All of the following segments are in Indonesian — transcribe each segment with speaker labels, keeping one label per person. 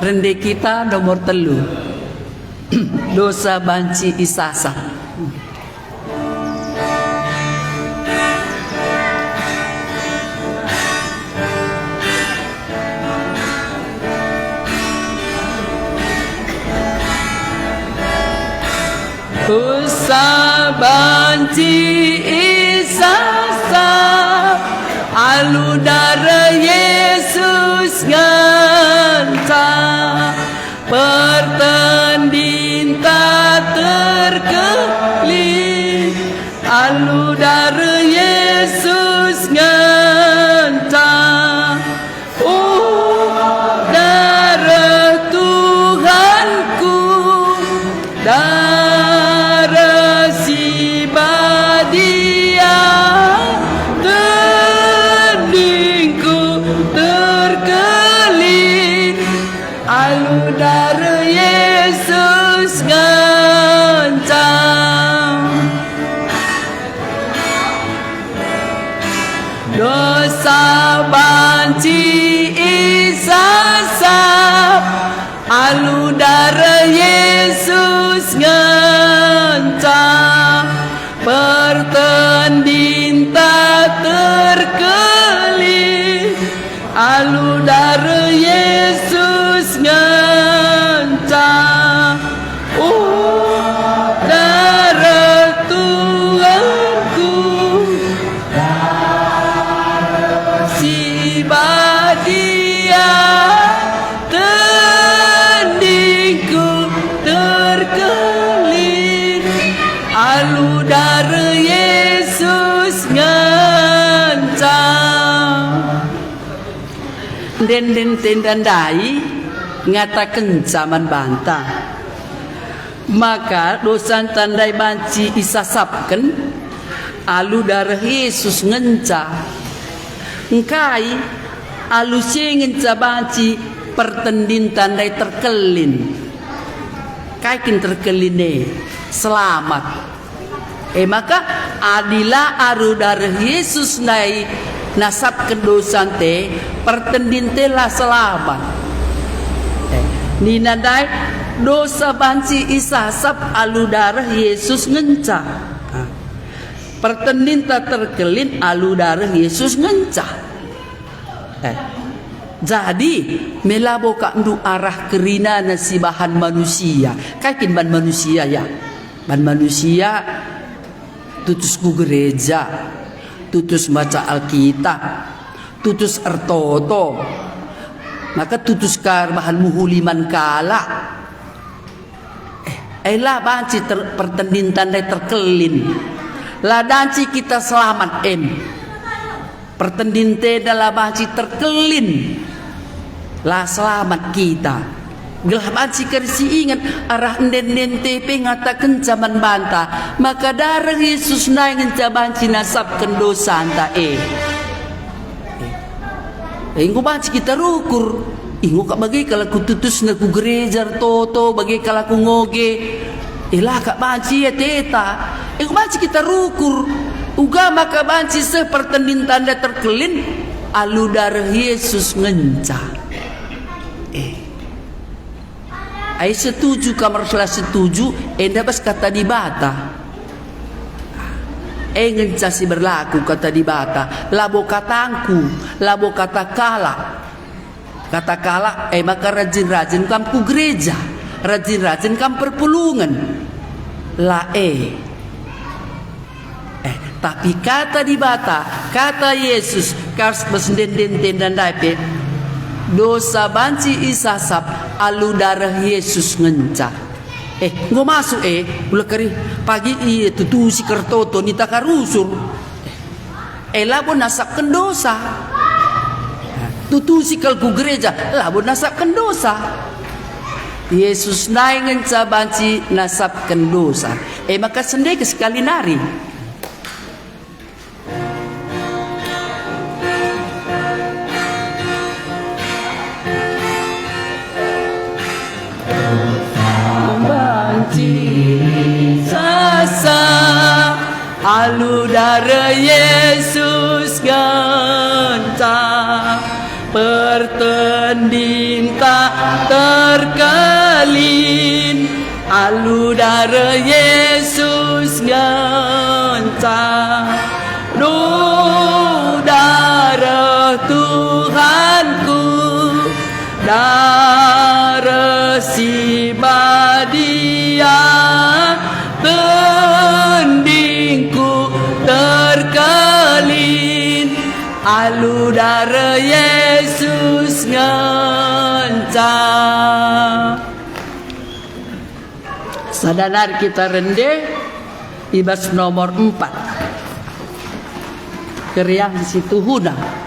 Speaker 1: Rende kita nomor telu. Dosa banci isasa. Dosa banci isasa, alu darah Yesus nganta, pertanding tak terkelih, alu darah Yesus nganta. Oh darah Tuhanku, darah si badia, tandingku terkelin, alu darah Yesus ngancam. Dosa banci isasap, alu darah Yesus ngancam, pertanding tak terkelih, alu darah Yesus ngancam. Oh darah Tuhanku, si badia, tandingku terkelin, alu darah Yesus ngancam. Den tendandai ngatakan zaman bantah, maka dosa tandai banci isasapkan, alu darah Yesus ngenca. Engkai alu ngenca banci pertendin tandai terkelin, kaikin terkeline selamat. Maka adila alu darah Yesus nai nasab kedosan te pertendin telah selamat. Nina dai dosa banci isasap, alu darah Yesus ngenca, pertendin tak terkelin, alu darah Yesus ngenca. Jadi melabo kandu arah kerina nasi bahan manusia, kakin ban manusia ya, ban manusia tutus ku gereja, tutus baca Alkitab, tutus ertoto, maka tutus kar bahan muhuliman kala. Elah banci pertendin tandai terkelin, lah danci kita selamat pertendin te dalam banci terkelin, lah selamat kita. Gelah banci kersi ingat arah nden tepe ngatakan zaman banta, maka darah Yesus naik banci nasabkan dosa anta Ingo banci kita rukur, ingo kak bagi kalau ku tutus na ku gereja toto, bagi kalau ku ngoge, ilah kak banci ya teta, ingo banci kita rukur, uga maka banci sepertendin tanda terkelin, alu darah Yesus ngenca. Ai setuju kamar salah setuju, bas kata di bata. Ngenca si berlaku kata di bata, labo katangku, labo kata kala. Kata kala, maka rajin-rajin kam ku gereja, rajin-rajin kam perpulungan. Tapi kata di bata, kata Yesus, kars besenden dan dape, dosa banci isasap, alu darah Yesus ngenca. Ngo masuk ulah kari pagi tutu si kertoto nita karusur. Labo nasapkan dosa. Tutu si kalku gereja, labo nasapkan dosa. Yesus naik ngenca banci nasapkan dosa. Maka sendiri sekali nari. Sasa alu darah Yesus ganta pertanding tak terkelin alu darah Yesus ngencah darah Tuhanku darah si badia tendingku terkelin alu darah Yesus ngencah. Sadar kita rende ibas nomor 4 keriang di situ huna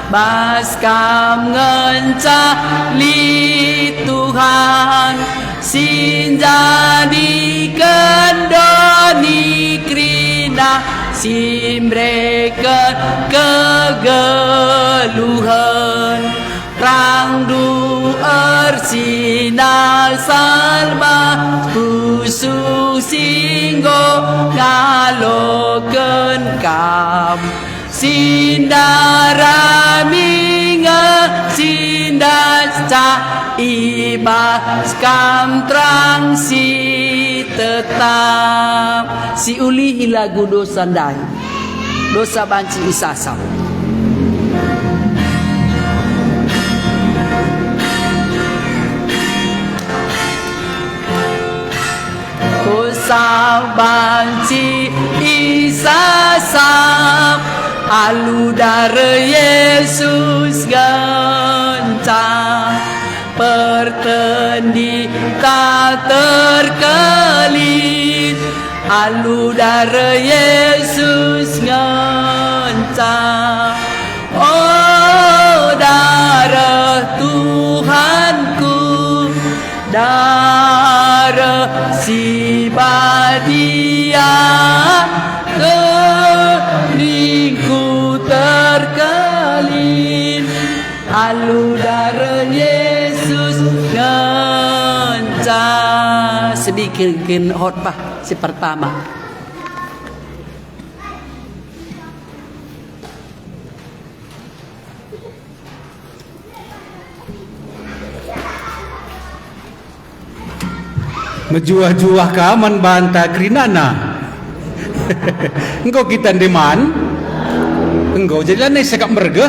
Speaker 1: baskam ngencah li Tuhan sin jadi kendoni krina sim mereka kegeluhan rang du ersinal salma khusus singgo ngaloken kam Sindaramiga sindasca ibas kam terang si tetap si uli hilagu dosa dai dosa banci isasam dosa banci isasam alu darah Yesus gancang pertendi tak terkelin alu darah Yesus gancang oh darah Tuhanku darah si badia keningku terkelin alu darah Yesus ngencah sedikit khotbah si pertama
Speaker 2: menjuah-juah kaman banta krinana engkau kita deman engkau jadi aneh sekap merga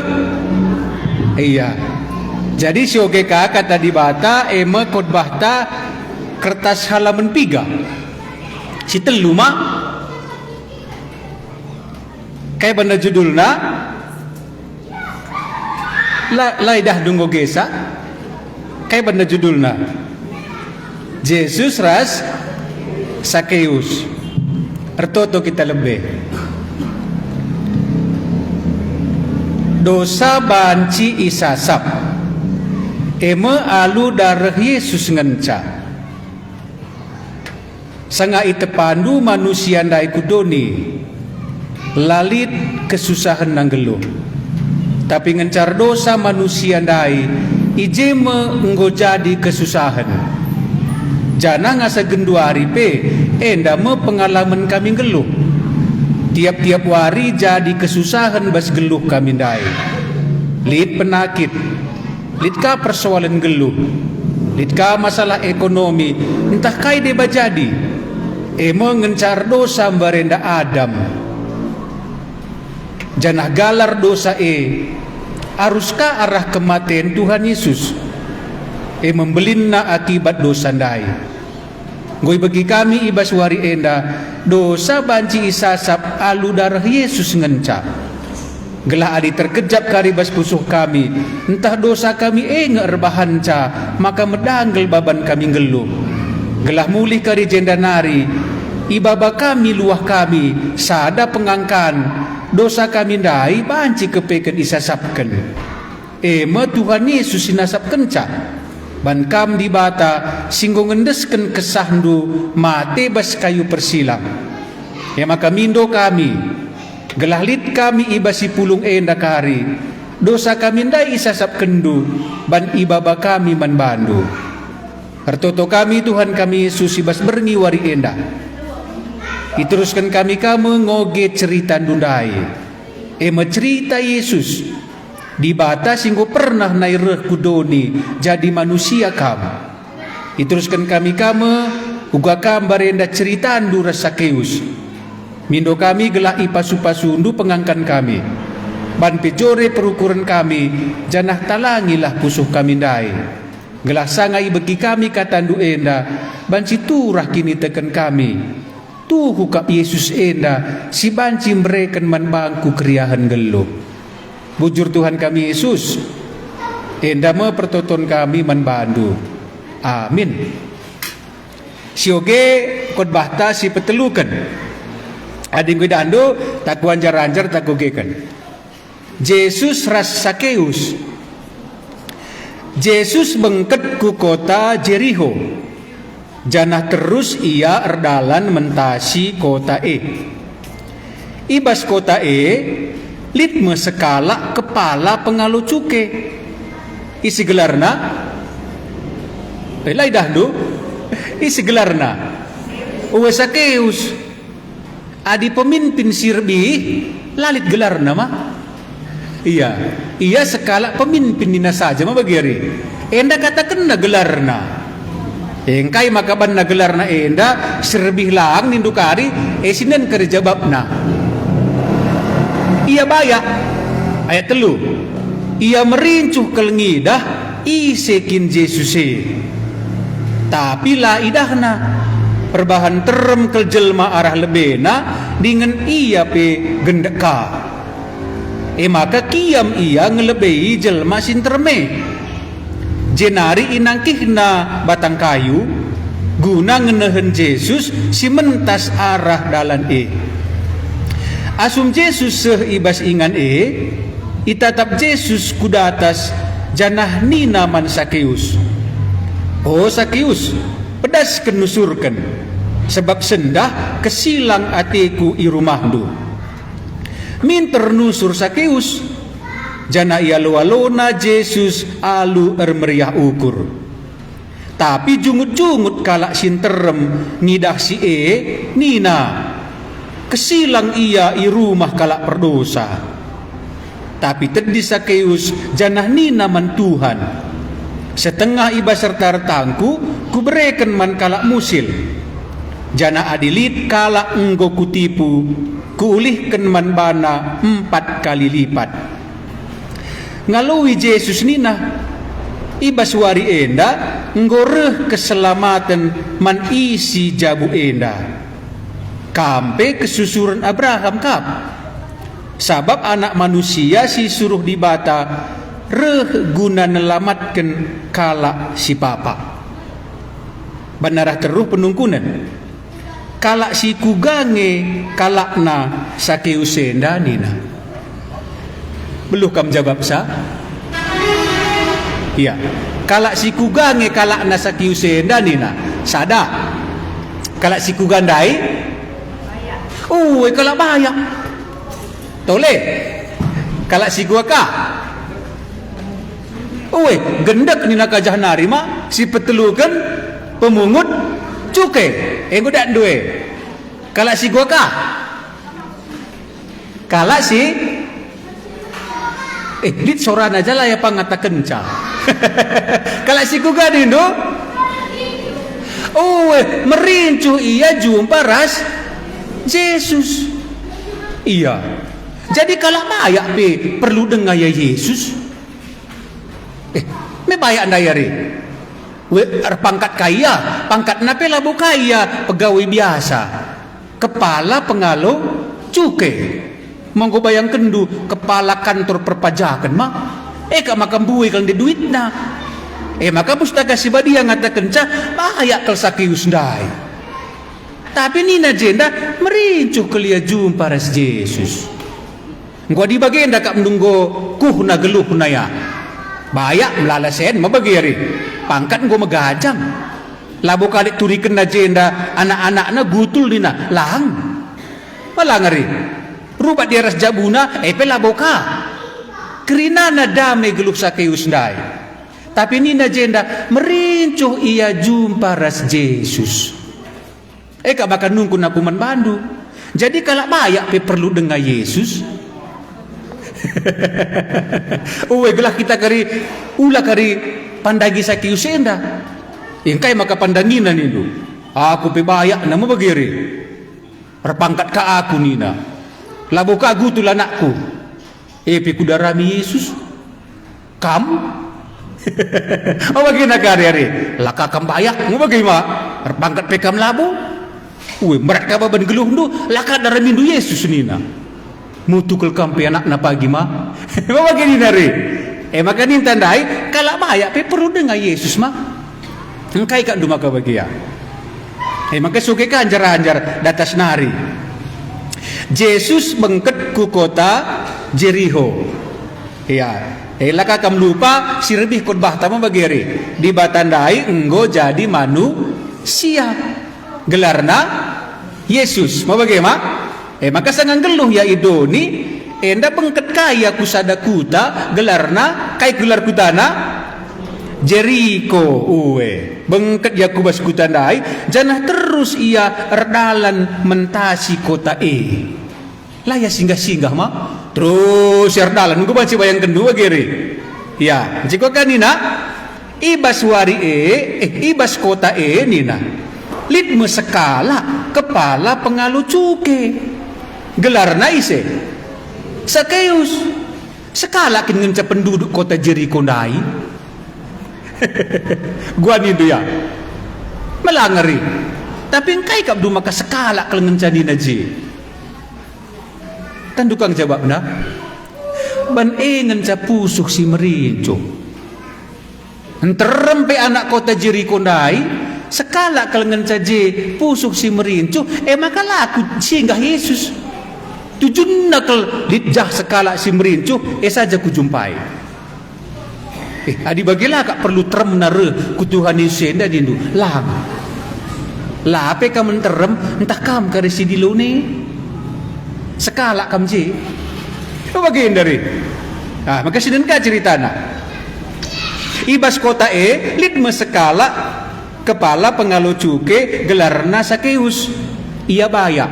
Speaker 2: iya jadi sioge kata di bata ema khotbahta kertas halaman 3 si telu mak kayak benda judulna lai dah dunggo gesa kayak benda judulna Yesus ras Sakeus ertoto kita lebih dosa banci isasap eme alu darah Yesus ngenca sanga itepandu manusia ndai kudoni lalit kesusahan nanggeluh tapi ngencar dosa manusia ndai ijeme enggo jadi kesusahan jana ngasa gendua hari pe endame pengalaman kami geluh tiap-tiap hari jadi kesusahan bas geluh kami ndai lid penakit lid ka persoalan geluh lid ka masalah ekonomi entah kai deba jadi ngencar dosa barenda Adam janah galar dosa aruskah arah kematian Tuhan Yesus membelinna akibat dosa ndai Goi bagi kami ibas wari enda dosa banci isasap alu darah Yesus ngenca gelah adi terkejap karibas pusuh kami entah dosa kami ngerbahan ca maka medanggel baban kami geluh gelah mulih kari jenda nari ibaba kami luah kami sada pengangkan dosa kami ndai banci kepeken isasapken ema Tuhan Yesus sinasapken ca ban kam di bata singgo ngendesken kesahdu mate bas kayu persilang ya maka mindo kami gelah lit kami ibasi pulung enda kari dosa kami ndai isasap kendu, ban ibaba kami man bandu. Hartoto kami Tuhan kami Yesus ibas berngi wari enda. Iteruskan kami kamu ngoge cerita ndundai. Cerita Yesus di bata singgo pernah naireh kudoni jadi manusia kamu. Iteruskan kami kamu uga kambarenda cerita andu Sakeus. Mindo kami gelah ipasu-pasu undu pengangkan kami. Ban pejore perukuran kami, janah talangilah pusuh kami ndai. Gelah sangai bagi kami katandu enda, ban siturah kini teken kami. Tuhu kap Yesus enda, si banci mereken man bangku kriahan geluh. Bujur Tuhan kami Yesus, enda me pertoton kami man bandu. Amin. Sioge khotbah ta si petelukan. Ading dando tak wanjar-anjar tak gogekan. Yesus ras Sakeus. Yesus bengket ku kota Jericho. Janah terus ia erdalan mentasi kota Ibas kota litme sekala kepala pengalu cuke. Isi gelarna lai dahdu. Isi gelarna Uwe Sakeus. Adi pemimpin sirbi lalit gelar nama. Iya sekala pemimpin nina saja mah bagiri. Enda katakan na gelarna. Engkai maka ban na gelarna enda sirbi lang nindukari sinen kerja babna. Iya baya ayat 3. Ia merincuh kelengidah isekin Jesuse. Tapi la idahna perbahan terem ke jelma arah lebena dengan ia pe gendeka. Maka kiam ia ngelebei jelma sinterme. Jenari inangkihna batang kayu guna ngenehen Yesus si mentas arah dalan Asum Yesus seibas ingan itatap Yesus kuda atas janah nina man Sakeus. Oh Sakeus, pedas kenusurkan sebab sendah kesilang atiku i rumahdu. Minter nusur Sakeus jana ia lualona Yesus alu meriah ukur. Tapi jungut-jungut kalak sinterem ngidah si nina kesilang ia i rumah kalak perdosa. Tapi tedi Sakeus janah nina man Tuhan. Setengah iba serta retangku kuberikan man kalak musil. Jana adilit kalak enggo kutipu kuulihkan man bana 4 kali lipat. Ngalui Yesus nina iba suari enda enggo reh keselamatan man isi jabu enda. Kampe kesusuran Abraham kap. Sabab anak manusia si suruh dibata reh guna nelamatkan kalak si papa. Banarah teruh penungkunan kalak si kugange kalakna Sakeus enda nina. Beluh kam jawab sa? Iya. Kalak si kugange kalakna Sakeus enda nina. Sada. Kalak si kugandai? Kalak bayak. Tole. Kalak si guaka? Gendak ni nak kajah narima si petelukan pemungut cuke godak duwe. Kalak si gua kah? Kalak si dit soran aja lah ya pangata kenca. Kalak si gua dindo. Merincuh ia jumpa ras Yesus. Iya. Jadi kalak bayak perlu dengar ya Yesus. Me bayak ndayari. Pangkat kaya, pangkat nape labu kaya, pegawai biasa. Kepala pengalo cuke. Monggo bayang kendu kepala kantor perpajakan mah. Kak makam buih kang di duit na. Maka pustaka si badia ngatakan cah bayak kal Sakeus ndai. Tapi nina jenda merincuh kelia jumpa ras Yesus. Gua di bagian dak mendunggo kuhna geluh na ya. Bayak melalasen mabagiri pangkat gua megajang labu kali turiken na jenda anak-anakna gutul dina lang malah ngeri rubat dia ras jabuna labu ka kerina na dame geluh Sakeus ndai. Tapi nina jenda merincuh ia jumpa ras Yesus. Kak makan nungku nakuman bandu. Jadi kalau bayak pe perlu dengan Yesus. Gelah kita kari pandagi Sakeus enda. Ingkai maka pandangina nilu. Aku pe bayak nama bagiri. Repangkat ka aku nina. Labo ka aku tu lanakku. Pe kudarami Yesus. Kam? Bagaimana kari-kari? Laka kam bayak. Bagaimana? Repangkat pe kam labo. Merat ka baban geluh ndu. Laka darami ndu Yesus nina. Mutukul kampe anak na pagi ma. Bagaimana ri? Maka ni tandai kalau bayak pe perlu dengan Yesus ma. Engkai kak duma ka bagia. Maka suke ka anjar-anjar datas nari. Yesus bengket ku kota Jericho. Ya, laka kam lupa si lebih khotbah tama bageri. Di batandai enggo jadi manusia. Gelarna Yesus. Mau bagaimana? Maka sangang geluh ya idoni. Enda bengket kaya kusada kuta gelarna kai gelar kutana Jericho. Bengket Yakubas kutandai janah terus ia erdalan mentasi kota Laya singgah-singgah ma terus erdalan nunggu baca bayangkan dua gere ya jika kanina ibas wari ibas kota nina litme sekala kepala pengalu cuke gelarna ise Sakeus sekala kingenca penduduk kota Jericho ndai. Gua ni dia melangari tapi engkai kap du maka sekala kelengen candi naji tandukang jawab na ban engen ca pusuk si merincu enterempe anak kota Jericho ndai sekala kelengen caje pusuk si merincu maka laku singgah Yesus tujun nakal litjah sekala si merincu saja kujumpai. Adi bagilah kak perlu terem nare kutuhan Yesus enda dindu lang lah apa kamu terem entah kam kare si dilo ni sekala kam je bagian dari maka sidin ka cerita na ibas kota litme sekala kepala pengalu cuke gelarna Sakeus ia bayak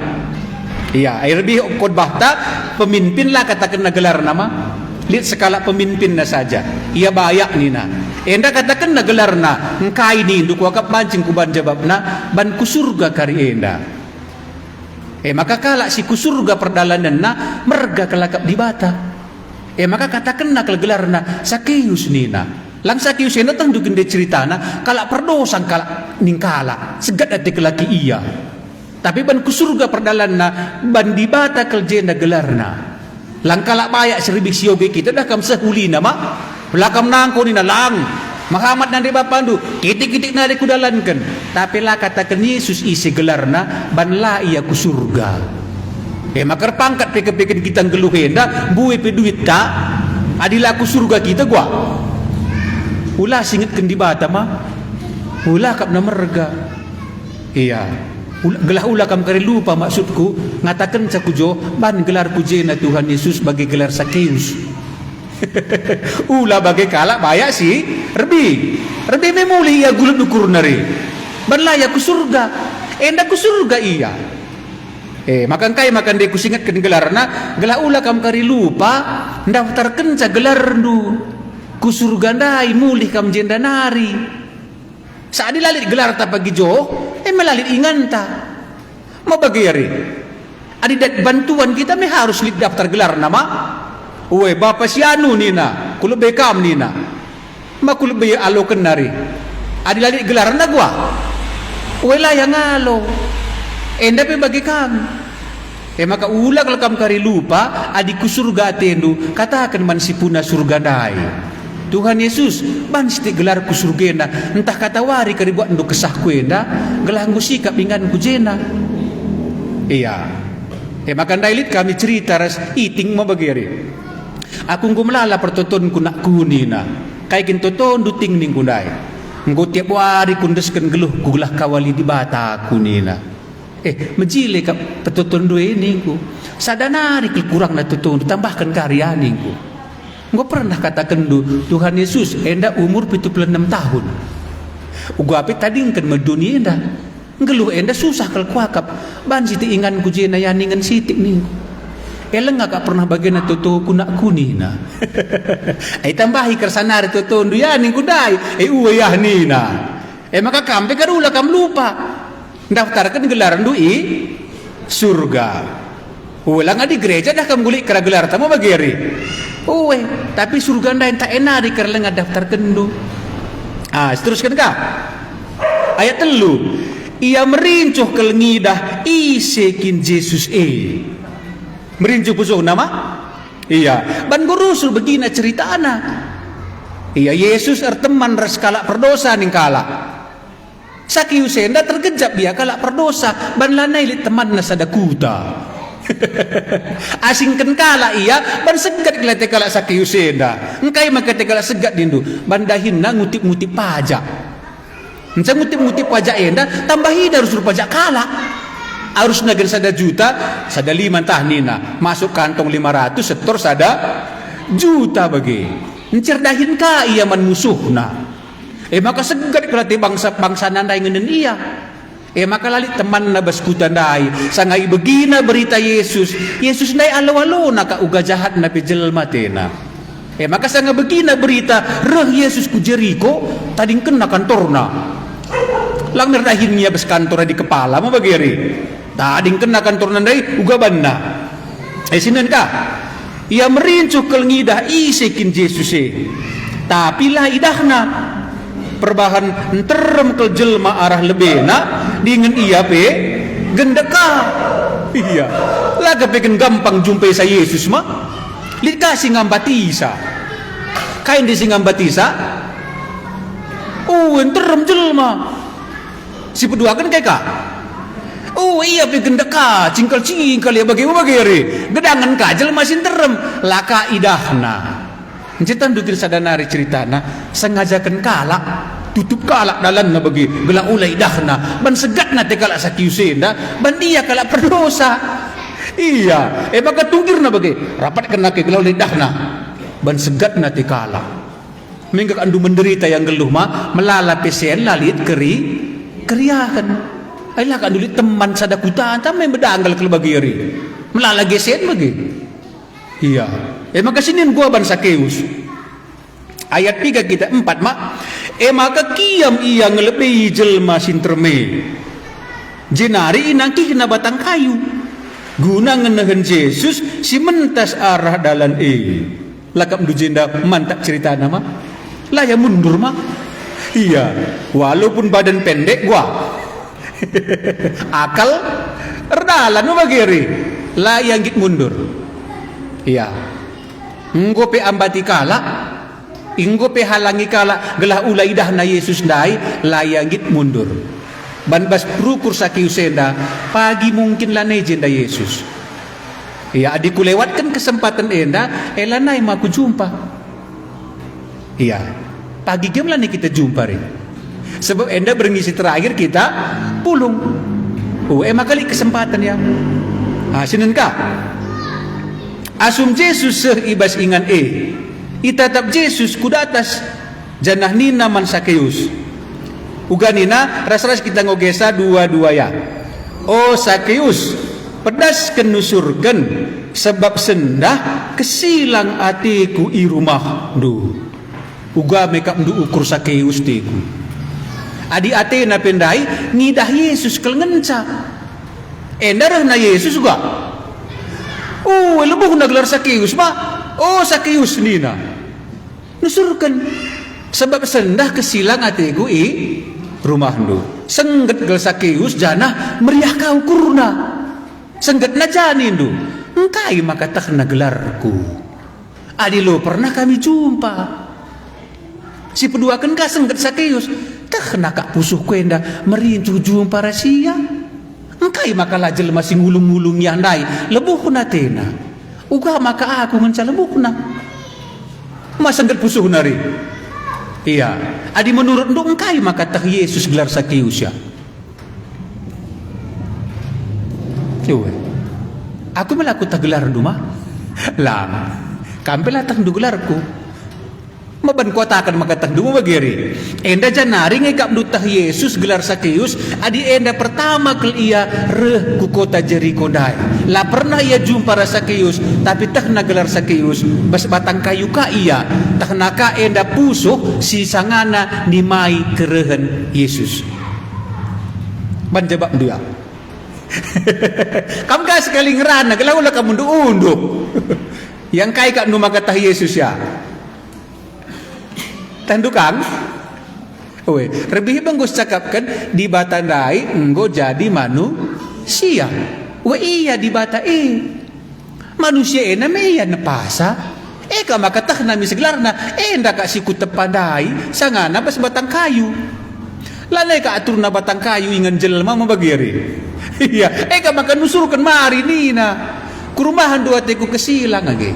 Speaker 2: iya lebih khotbah ta pemimpin lah katakan na gelar nama lihat sekala pemimpin na saja ia bayak nina enda katakan na gelar na engkai ni nduk wakap bancing kuban jawab na ban kusurga kari enda maka kala si kusurga perdalanan na merga kelakap di bata maka katakan na gelar na Sakeus nina lang Sakeus enda tanduk ende ceritana kala perdosan kala ningkala segat ati kelaki iya tapi ban kusurga perdalan na ban di bata keljenda gelar na langkala bayak seribik sioge kita dah kam sehuli nama belakam nangko ni nalang Muhammad nande bapandu kitik-kitik nade kudalankan tapi lah katakan Yesus isi gelarna banla ia ku surga makar pangkat peke-peke kita ngeluh henda buwe pe duit tak adilah ku surga kita gua ulah singetkan di bata mah ulah kap na merga iya gelah ulah kam kare lupa maksudku ngatakan cakujo ban gelar pujena Tuhan Yesus bagi gelar Sakeus ulah bagi kalak bayak si Rebi memuli ia gulut ukur nari ban layak ku surga enda ku surga iya makan kai makan de kusingatkan gelarna gelah ulah kam kare lupa daftarkan ca gelar ndu ku surga ndai mulih kam jenda nari saat dilalit gelar ta pagi jo melalit inganta mau bagari adidat bantuan kita me harus lit daftar gelar nama bapak si anu nina kulo bekam nina makulo be alo kenari adilalit gelar na gua lah yang alo enda pe bagi kam maka ulah kalau kam kari lupa adiku surga tendu katakan man sipuna surga dai Tuhan Yesus ban siti gelar ku surgena entah kata wari kari buat nduk kesah kuenda gelanggu sikap ingan ku jena iya makan dailit kami cerita ras iting mau bageri aku nggo melala pertonton ku nak kunina kai kin toton duting ning kundai nggo tiap wari kundesken geluh ku gelah kawali di bata kunina mejile ka pertonton due ningku sadanari kurang na toton tambahkan karya ningku Gue pernah katakan Tuhan Yesus enda umur 76 tahun. Gue apa tadi kan medunia enda. Ngeluh enda susah kalau kuakap. Ban siti ingan ku jena yaningan sitik nih. Eleng gak pernah bagian toto kunak kunina. Ai tambahi kersanari toto ndu yaning kudai. Uwe yah nina. Maka kampe karula kam lupa. Daftarkan gelaran dui surga. Uwe lang di gereja dah kam gulik kera gelar tamu bageri. Uwe, tapi surga nda enta enari karena daftar kendu. Seteruskan kah? Ayat 3. Ia merincuh kelengidah isekin Yesus merincuh pusuh nama? Iya. Ban gurusul begina ceritana. Iya Yesus teman reskala perdosa ning kala. Sakius enda terkejap dia kala perdosa. Ban lanai li teman nasada kuta. Asingkan kala iya ban segat kelate kala Sakius enda. Engkai makate kala segat dindu. Bandahin na ngutip-ngutip pajak. Enca ngutip-ngutip pajak enda tambahi harus pajak kala. Harus nagen sada juta, sada 5 tahnina. Masuk kantong 500 setor sada juta bagi. Encerdahin ka iya man musuhna. Maka segat kelate bangsa nandai ngenen iya. Maka lali teman na baskutan dai sangai begina berita Yesus nai alo-alo na ka uga jahat na pijelma tena. Maka sangai begina berita reh Yesus ku Jeriko tading kena kantorna. Lang nerdahin niya bas kantor di kepala mo bagiri. Tading kena kantorna dai uga banna. Sinan ka. Ia merincuh kelngidah isekin Yesus tapi lah idahna perbahan enterem ke jelma arah lebena dengan iya pe gendeka. Iya laga pengen gampang jumpai sa Yesus mah lihat kasih ngambatisa kain di singambatisa enterem jelma si pedua kan kayak kak iya pe gendeka cingkal ya bagaimana bageri gedangan kajel masih enterem laka idahna. Cetan dutir sadanari ceritana sengajakan kala tutup kala dalan na bagi gelang ulai dahna ban segat na te kala sakiusenda ban dia kala perdosa. Iya maka tungkir na bagi rapat kena ke gelang ulai dahna ban segat na te kala mingga andu menderita yang geluh mah melala pesen lalit keriakan ailah kan dulit teman sadakutan tamai bedanggal ke bagiri melala gesen bagi. Iya maka sinin gua ban Sakeus ayat 3 kita 4 mak maka kiam ia ngelebihi jelma sinterme jenari inangki kena batang kayu guna ngenehen Yesus si mentas arah dalan lakap du jenda mantap cerita nama lah ya mundur mak. Iya walaupun badan pendek gua akal erdalan no bageri lah yang git mundur. Iya enggo pe ambati kala inggo pe halangi kala gelah ulai dah na Yesus dai layangit mundur ban bas prukur sakiusenda pagi mungkin lanai jenda Yesus. Iya adiku lewatkan kesempatan enda elanai maku jumpa. Iya pagi game lanai kita jumpa re sebab enda berngisi terakhir kita pulung makali kesempatan ya sinen ka asum Yesus ibas ingan itatap Yesus kudatas janah nina man Sakeus uganina ras-ras kita ngogesa dua-dua ya. Sakeus pedas kenusurkan sebab sendah kesilang atiku i rumah uga mekap ukur Sakeus teku adi ate na pendai ngidah Yesus kelengenca endarah na Yesus juga lebuh na gelar Sakeus mah Sakeus nina nusurkan sebab sendah kesilang atiku rumah sengget gelar Sakeus janah meriah kau kurna sengget na janin engkai maka tak na gelarku adi lo pernah kami jumpa si peduakan ka sengget Sakeus tak na kak pusuh kuenda merincu jumpa rahasia engkai maka lajel masih ngulung-ngulung yang dai lebuh na tena uga maka aku ngenca lebuh na masa engget pusuh nari. Iya adi menurut engkai maka tak Yesus gelar Sakeus ya. Aku melaku tak gelar rumah lah Kampelah tang du gelarku. Maban kota akan makatang du mageri. Enda janari ngekap dutah Yesus gelar Sakeus. Adi enda pertama kel ia reh ku kota Jeriko dai. La pernah ia jumpa Sakeus, tapi tak na gelar Sakeus bas batang kayu ka ia. Tak naka enda pusuh si sangana nimai kerehen Yesus. Ban jabak dia. Kamu gak sekali ngerana gelau lah kamu unduk. Yang kai kak nu makatah Yesus ya. Tandukang, lebih banggus cakapkan di batandai enggo jadi manusia. Iya di bata manusia iya nepasa. Kama katah nami seglarna ndak kasih kutep pandai sangana bas batang kayu. Lalai ka atur na batang kayu ingan jelma mabagiri. Iya, kama kan nusurkan mari nina. Kurumahan dua teku kesilang age.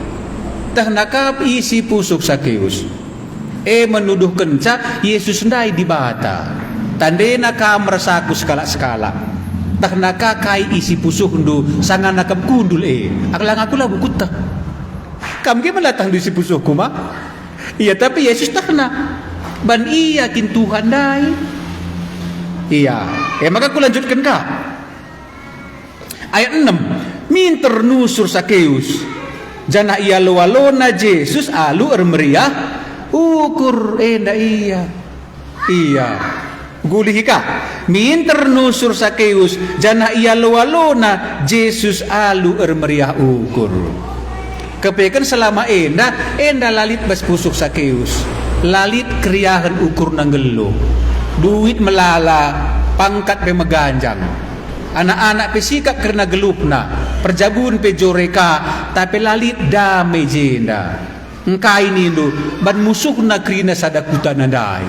Speaker 2: Tah nakap isi pusuk Sakeus. Menuduh kenca Yesus ndai di bata. Tandena ka merasaku skala-skala. Tak naka kai isi pusuh ndu sangan nakam kundul aklang aku lah bukut tak. Kam ge melatang di isi pusuhku mah. Iya tapi Yesus tak na. Ban iya kin Tuhan dai. Iya. Maka aku lanjutkan ka. Ayat 6. Minter nusur Sakeus. Jana ia lewalona Yesus alu meriah. Ukur ndak iya. Gulih ka. Minter nusur Sakeus jana ia lewalona Yesus alu meriah ukur. Kepekan selama enda lalit bas pusuk Sakeus. Lalit kriahan ukur nanggelo. Duit melala, pangkat pe meganjang. Anak-anak pe sikap karena gelupna, perjabun pe joreka, tapi lalit damai jenda. Engkai nindu ban musuh na krina sadakuta nandai.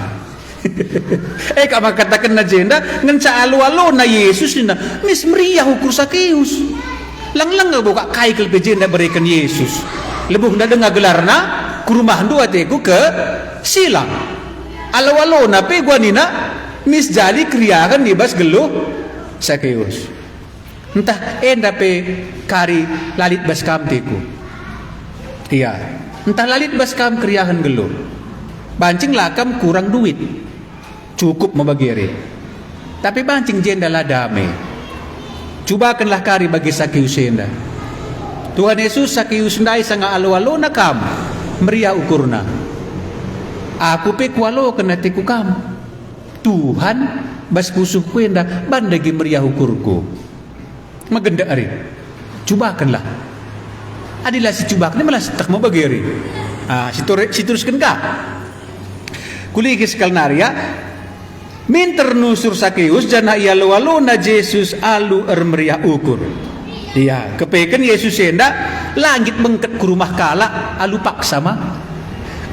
Speaker 2: Kama katakan na jenda ngenca alu-alu na Yesus nina mis meriah ukur Sakeus. Lang-lang buka kai kel jenda berikan Yesus. Lebuh na dengar gelarna kurumahan dua teku ke silang. Alu-alu na pe gua nina mis jadi kriakan nibas geluh Sakeus. Entah enda pe kari lalit bas kam teku. Iya. Entah lalit bas kam kriahan gelo. Bancing lakam kurang duit. Cukup membagiri. Tapi bancing jenda lah damai. Cubakanlah kari bagi Sakeus enda. Tuhan Yesus Sakeus ndai sanga alo-alo na kam. Meriah ukurna. Aku pe kualo kena teku kam. Tuhan bas pusuh kuenda bandagi meriah ukurku. Maganda ari. Cubakanlah. Adilah si cubak ni malah tak mau bageri. Si teruskan ka. Kuliki sekal naria. Minter nusur Sakeus jana ia lewalona Yesus alu meriah ukur. Iya, kepekan Yesus enda langit bengket ke rumah kala alu paksa mah.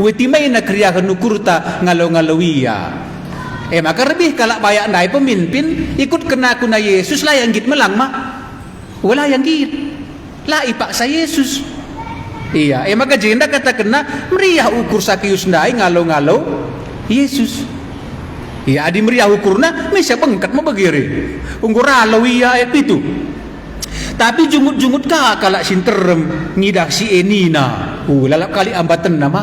Speaker 2: Wetimai na kriahan ukur ta ngalo-ngalowiya. Maka lebih kalak bayak ndai pemimpin ikut kena kuna Yesus lah yang git melang mah. Wala yang git. Lah ipaksa Yesus. Iya, maka jenda kata kena meriah ukur Sakeus ndai ngalo-ngalo Yesus. Iya, adi meriah ukurna misa bengkat mau bagiri. Unggur alo iya itu. Tapi jungut-jungut ka kalak sinterem ngidah si enina. Lalap kali ambatan nama.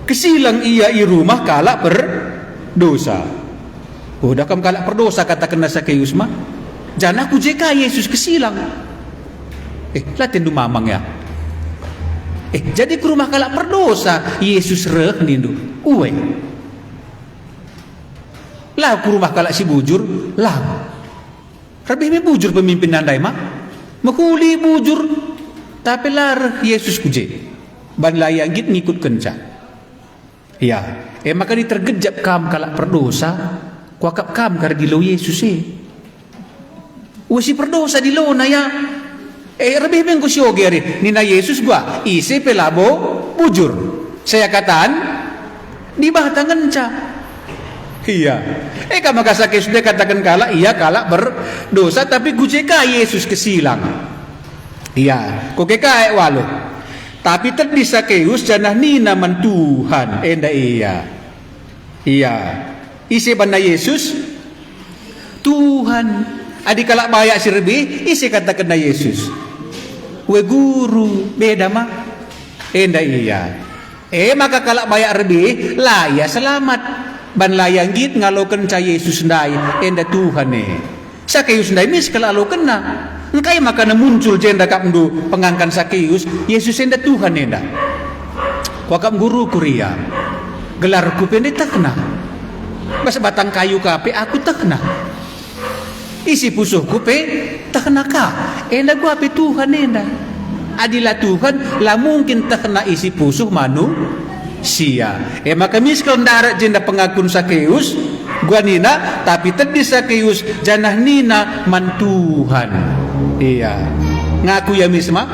Speaker 2: Kesilang iya i rumah kalak berdosa. Udah kam kalak berdosa kata kena Sakeus mah. Jana ku jeka Yesus kesilang. Latihan du mamang ya. Jadi ke rumah kalak berdosa Yesus reh nindu. Uwe. Lah ke rumah kalak si bujur. Lah. Rabih bujur pemimpin nandai mah. Makuli bujur. Tapi lah Yesus kuje. Ban layang git ngikut kenca. Ya. Maka ditergejap kam kalak berdosa. Kuakap kam karena di lo Yesus Wasi berdosa di lo na ya. Lebih bengku siogeri nina Yesus gua isi pelabo bujur. Saya katakan di bahata ngenca. Iya. Kama Sakeus sudah katakan kala iya kala berdosa tapi gujeka Yesus kesilang. Iya. Kokeka walu. Tapi tadi Sakeus janah nina man Tuhan enda iya. Iya. Isi bana Yesus Tuhan. Adik kalak bayak sirbi isi katakan na Yesus. We guru beda mah. Enda iya. Maka kalak bayak lebih, lah ya selamat. Ban layang git ngaloken ca Yesus ndai, enda Tuhan Sakeus ndai mis kalau alo kena. Engkai maka muncul jenda kapndu pengangkan Sakeus, Yesus enda Tuhan enda. Wakam guru kuria. Gelar ku pende tak kena. Bas batang kayu kape aku tak kena. Isi pusuh ku pe tak kena ka. Enda gua pe Tuhan enda. Adilah Tuhan lah mungkin tak kena isi pusuh manusia. Maka miskal ndarat jenda pengakun Sakeus gua nina tapi tadi Sakeus janah nina man Tuhan. Iya. Ngaku ya misma.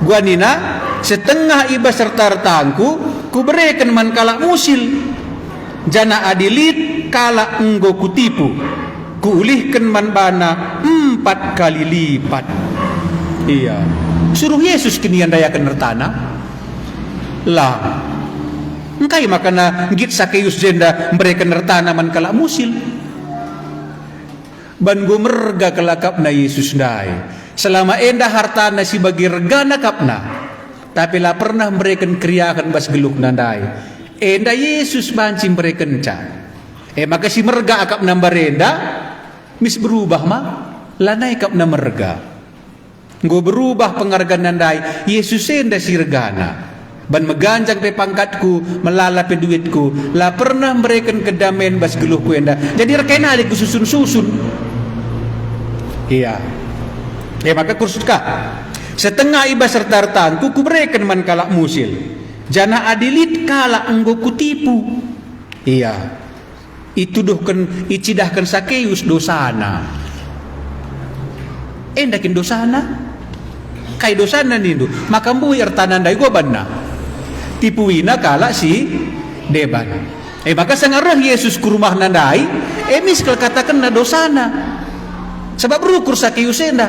Speaker 2: Gua nina setengah iba serta tangku ku berikan man kala musil. Jana adilit kala enggo kutipu. Ku ulihkan man bana 4 kali lipat. Iya. Suruh Yesus kinian dayakan nertana. Lah. Engkai makana git Sakeus jenda mereka nertana man kala musil. Ban go merga kelakapna Yesus dai. Selama enda hartana si bagi regana kapna. Tapi lah pernah mereka kriakan bas geluk nandai. Enda Yesus banci mereka ca. Maka si merga akap nambah renda. Mis berubah mah. Lanai kap na merga. Go berubah penghargaan nandai. Yesus enda si regana. Ban meganjang pe pangkatku, melala pe duitku. Lah pernah mereka kedamen bas geluhku enda. Jadi rekena adik susun-susun. Iya. Maka kursutkah? Setengah iba serta tangku ku berikan man kalak musil. Jana adilit kalak enggo kutipu. Iya. Ituduhkan icidahkan Sakeus dosana. Endakin dosana. Kai dosana nindu. Maka mbui ertanan dai gua banna. Tipuina kalak si deban. Maka sangarah Yesus ku rumah nandai. Miskal katakan na dosana. Sebab rukur Sakeus enda.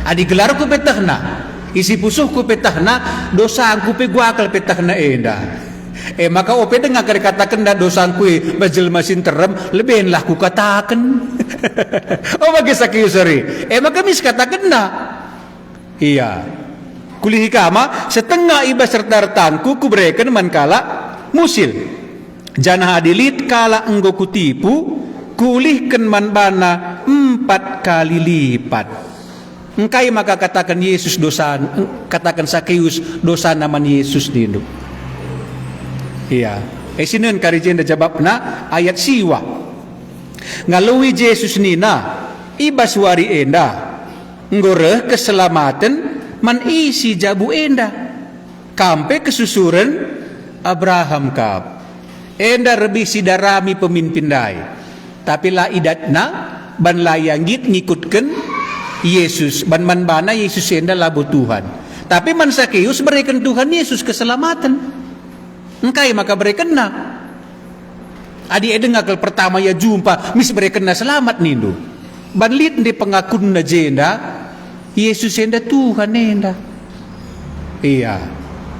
Speaker 2: Adi gelar ku petahna. Isi pusuh ku petahna. Dosa angku pe gua akal petahna enda. Maka ope dengar katakan na dosa angku bajel masin terem. Lebihinlah ku katakan. Bagi Sakeus hari. Maka mis katakan na. Iya. Kulihi kama setengah iba serta tangku ku berikan man kala musil. Janah adilit kala enggo kutipu. Kulihkan man bana 4 kali lipat. Engkai maka katakan Yesus dosa, katakan Sakeus dosa naman Yesus dindu. Iya. Sinen karijen da jawabna ayat siwa. Ngaluwi Yesus nina ibas wari enda. Ngoreh keselamatan man isi jabu enda. Kampe kesusuran Abraham kap. Enda lebih sidarami pemimpin dai. Tapi la idatna ban layanggit ngikutkan Yesus ban man bana Yesus enda labo Tuhan. Tapi man Sakeus berikan Tuhan Yesus keselamatan. Engkai maka berikan na. Adi edengakal pertama ya jumpa mis berikan na selamat nindu. Ban lit di pengakun na jenda Yesus enda Tuhan enda. Iya.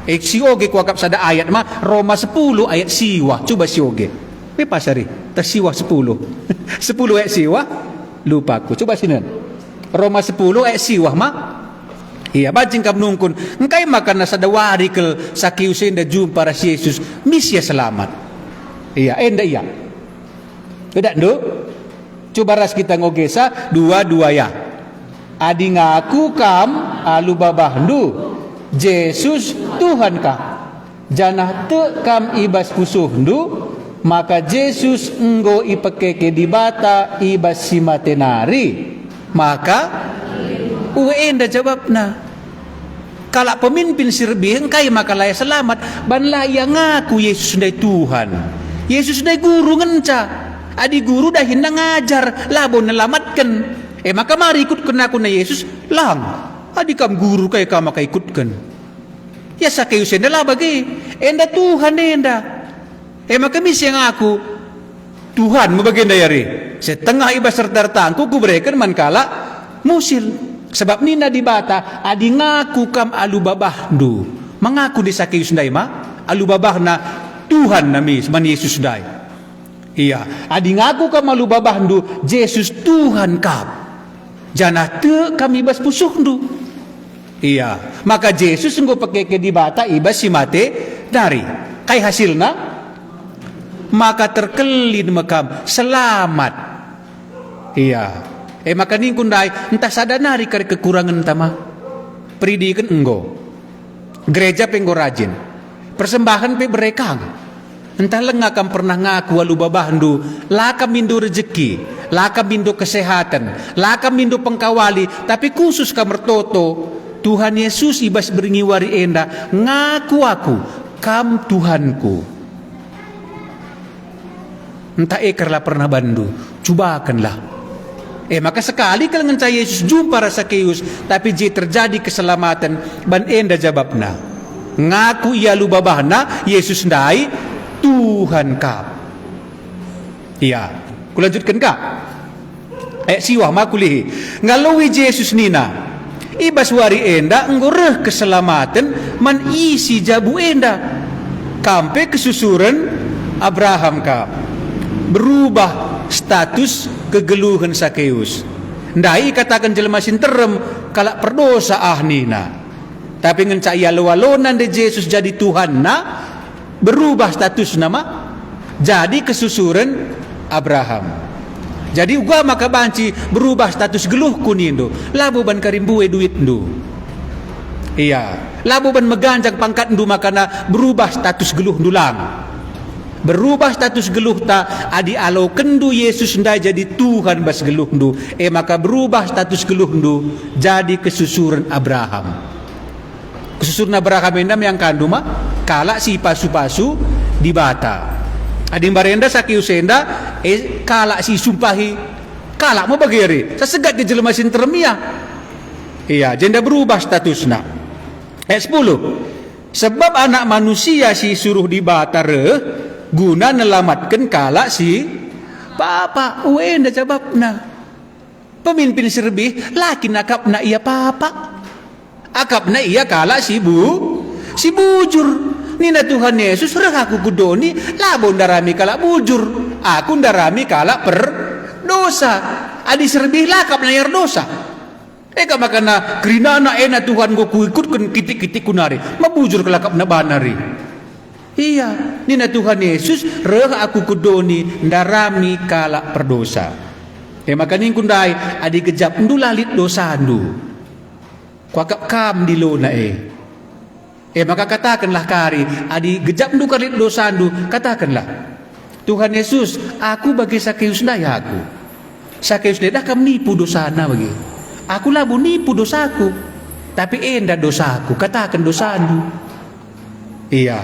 Speaker 2: Si oge kuakap sada ayat mah Roma 10 ayat siwa. Coba si oge. Pasari, tersiwa 10 ayat siwa. Lupa aku, coba sini Roma 10 ayat siwa mah. Iya, bajing kam nungkun. Engkai makan nasa dawari ke Sakeus enda jumpa ras Yesus. Misya selamat. Iya, enda iya. Tidak ndo. Coba ras kita ngogesa 2 ya. Adi ngaku kam alu babah ndu. Yesus Tuhan ka. Janah te kam ibas pusuh ndu. Maka Yesus enggo ipekeke di bata ibas simatenari. Maka enda jawabna. Kalau pemimpin sirbi engkai maka laya selamat. Ban laya ngaku Yesus ndai Tuhan. Yesus ndai guru ngenca. Adi guru dah hinda ngajar labo nelamatkan. Maka mari ikutkan aku na Yesus lang. Adi kam guru kay kama kay ikutkan. Ya Sakeus enda lah bagi. Enda Tuhan enda. Maka misi yang aku Tuhan membagian dayari setengah ibas serta tangku ku berikan man kala musil. Sebab nina di bata adi ngaku kam alu babah ndu. Mengaku di Sakeus ndai ma alu babah na Tuhan namis man Yesus dai. Iya, adi ngaku kam alu babah ndu Yesus Tuhan kap. Janah te kami ibas pusuh ndu. Iya, maka Yesus enggo pakai ke di bata iba si mate dari. Kai hasilna maka terkelin makam selamat. Iya. Maka ning kundai entah sadanari kare kekurangan tama. Pridikan enggo. Gereja penggo rajin. Persembahan pe berekang. Entah lengakam pernah ngaku walu babahandu, laka mindo rezeki, laka mindo kesehatan, laka mindo pengkawali, tapi khusus kamertoto Tuhan Yesus ibas beringi wari enda ngaku aku kam Tuhanku. Entah ekerlah pernah bandu, cobakanlah. Maka sekali kalau ngencah Yesus jumpa rasa Sakeus, tapi je terjadi keselamatan ban enda jawabna. Ngaku ia lu babahna Yesus ndai Tuhan kap. Iya, kulanjutkan kak. Siwah makulihi. Ngalawi Yesus nina. Ibas wari enda nggoreh keselamatan man isi jabu enda. Kampe kesusuran Abraham kap. Berubah status kegeluhan Sakeus. Ndai katakan jelema sinterem kalak perdosa nina. Tapi ngencak ia lewalonan de Yesus jadi Tuhan berubah status nama jadi kesusuran Abraham. Jadi uga maka banci berubah status geluh kunindo. Labu ban karimbuwe duit ndu. Iya, labu ban meganjak pangkat ndu makana berubah status geluh ndulang. Berubah status geluh ta adi alo kendu Yesus ndai jadi Tuhan bas geluh ndu. Maka berubah status geluh ndu jadi kesusuran Abraham. Kesusuran Abraham endam yang kandu mah kala si pasu-pasu di bata. Adim barenda Sakeus enda kala si sumpahi kala mau bageri sesegat di jelema sintermia. Iya, jenda berubah statusna. 10. Sebab anak manusia si suruh di bata guna nelamatkan kala si papa wenda jawabna. Pemimpin serbih laki nakapna iya papa. Akapna iya kala si bujur. Nina Tuhan Yesus aku kudoni labon darami kala bujur. Aku darami kala dosa. Adi serbih lakap na yar dosa. Eka makana kerinana ena Tuhan go kuikutkan kitik-kitik kunari. Mabujur kelakap na banari. Iya, nina Tuhan Yesus aku kudoni darami kala perdosa. Maka ning kundai adi kejap ndu lalit dosa ndu. Kuakap kam di lona maka katakanlah kari adi gejap ndu kalit dosa ndu, katakanlah Tuhan Yesus aku bagi Sakeus ndai aku. Sakeus dah kam nipu dosana bagi. Aku labu nipu dosaku. Tapi enda dosaku, katakan dosa ndu. Iya.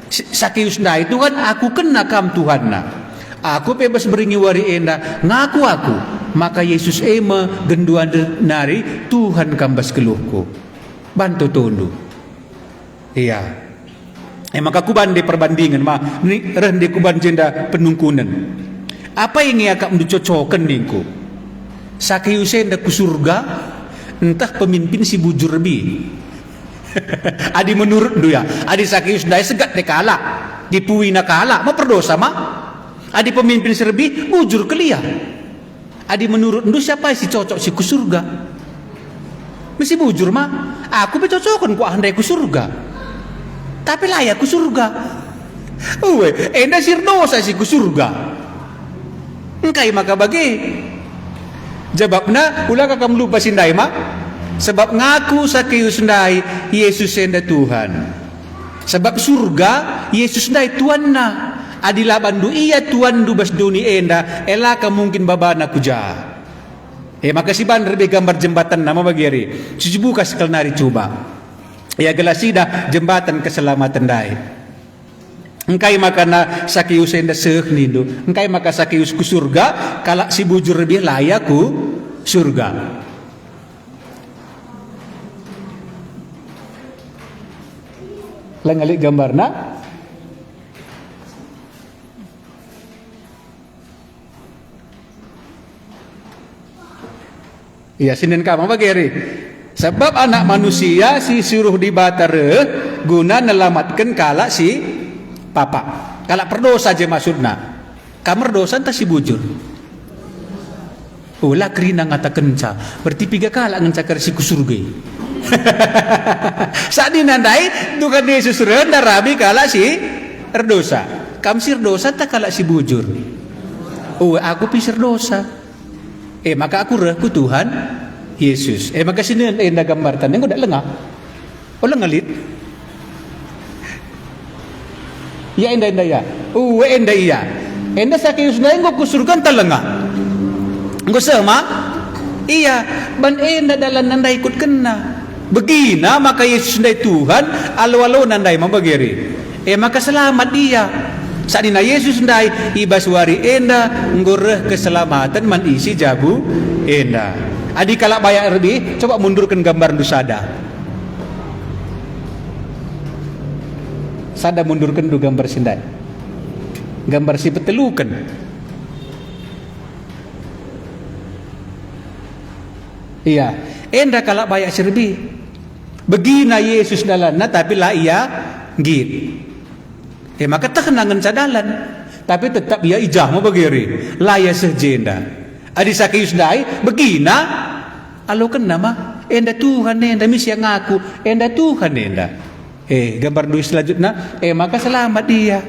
Speaker 2: Sakeus ndai Tuhan aku kena kam Tuhanna. Aku bebas beringi wari enda ngaku aku. Maka Yesus genduan nari Tuhan kambas keluhku. Bantu tundu. Iya. Maka kuban di perbandingan ni rende kuban jenda penungkunan. Apa yang akak mencocokan ningku? Sakeus enda ku surga entah pemimpin si bujur bi. Adi menurut ndu ya. Adi Sakeus ndai segat de kala. Dipui na kala ma perdosa ma. Adi pemimpin serbi bujur kelia. Adi menurut ndu siapa si cocok si ku surga? Mesti bujur ma. Aku becocokkan ku andai ku surga. Tapi layak ku surga. Enda sir dosa si ku surga. Engkai maka bagi. Jawabna ulah kakam lupa sindai ma. Sebab ngaku Sakeus ndai Yesus enda Tuhan. Sebab surga Yesus ndai Tuanna. Adila bandu iya Tuan du bas duni enda elaka mungkin babana kuja. Makasih ban rebe gambar jembatan nama bagiari. Cuci buka sekal nari coba. Ya gelasida jembatan keselamatan dai. Engkai makana Sakeus enda nindo. Engkai maka Sakeus ku surga kalak si bujur lebih layak ku surga. Langalik gambarna. Iya sinin kama bageri. Sebab anak manusia si suruh di batare guna nelamatkan kala si papa. Kala perdosa aja maksudna. Kamar dosa entah si bujur. Ulah kerina ngata kenca. Berarti piga kala ngencakar si kusurga. Saat dinandai Tuhan Yesus rendah rabi kala si erdosa. Kam sir dosa tak kala si bujur. Oh aku pisir dosa. Maka aku reh ku Tuhan Yesus. Maka sini enda gambar tanda nggak lengah. Oh lengalit. Ya enda ya. Enda iya. Enda Sakeus na nggak kusurgan talengah. Nggak sama. Iya. Ban enda dalam nanda ikut kena. Begina maka Yesus nandai Tuhan. Alo nandai mabagiri. Maka selamat dia. Saat dina Yesus ndai ibas wari enda ngoreh keselamatan man isi jabu enda. Adi kalak bayak lebih coba mundurkan gambar du sada. Sada mundurkan du gambar sindai. Gambar si petelukan. Iya, enda kalak bayak serbi. Begina Yesus dalanna tapi lah iya git. Maka tak kenangan sadalan, tapi tetap ia ijah mau bagiri, laya sejenda. Adi Sakeus dai, begina, alo kena mah, enda Tuhan enda misi yang ngaku, enda Tuhan enda. Gambar duit selanjutnya, maka selamat dia.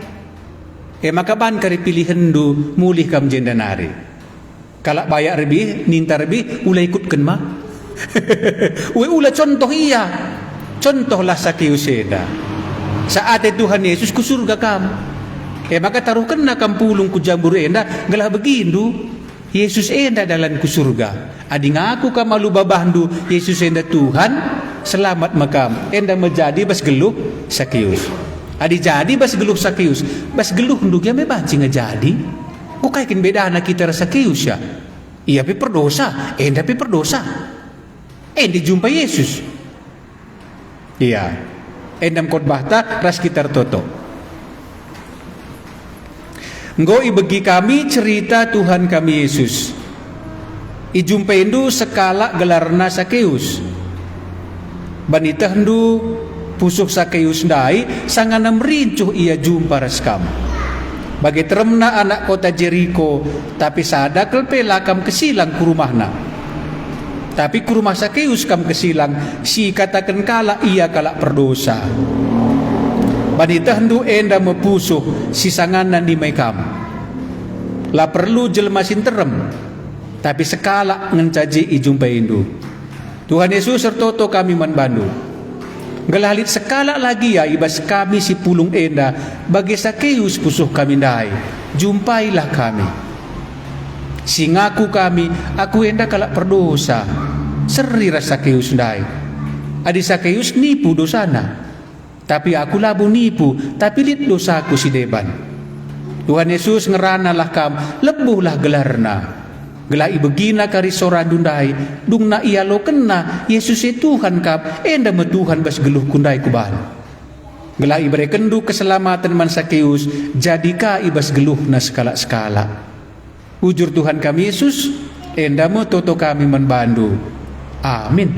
Speaker 2: Maka ban kari pilih hendu, mulih kam jenda nari. Kalak bayak lebih, ninta lebih, ulah ikutkan mah. Ulah contoh iya, contohlah Sakeus enda. Saat Tuhan Yesus ku surga kam. Maka taruh kena kam pulung ku jambur enda gelah begindu. Yesus enda dalam ku surga. Adi ngaku kam malu babahndu Yesus enda Tuhan selamat makam. Enda menjadi bas geluh Sakeus. Adi jadi bas geluh Sakeus. Bas geluh ndu ya me banci ngejadi. Ku kaikin beda anak kita Sakeus ya. Iya pi perdosa, enda pi perdosa. Jumpa Yesus. Iya. Endam khotbah ta ras kitar toto. Ngoi bagi kami cerita Tuhan kami Yesus. Ijumpendu sekala gelarna Sakeus. Banita hendu pusuk Sakeus dai sangana merincuh ia jumpa raskam. Bagi teremna anak kota Jericho tapi sada kelpela kam kesilang ku rumahna. Tapi ku rumah Sakeus kam kesilang si katakan kala ia kala perdosa. Banita hendu enda mepusuh si sanganan di maikam. La perlu jelma sinterem tapi sekala ngencaji ijumpai indu. Tuhan Yesus sertoto kami man bandu. Gelalit sekala lagi ya ibas kami si pulung enda bagi Sakeus pusuh kami dai. Jumpailah kami. Singaku kami, aku enda kalak perdosa. Seri rasa Sakeus dai. Adi Sakeus nipu dosana. Tapi aku labu nipu, tapi lit dosaku si deban. Tuhan Yesus ngeranalah kam, lebuhlah gelarna. Gelai begina kari sora dundai, dungna ia lo kena, Yesus Tuhan kap, enda me Tuhan bas geluh kundai kubal. Gelai berekendu keselamatan man Sakeus, jadika ibas geluh na skala-skala. Ujur Tuhan kami Yesus, enda mo toto kami menbandu. Amin.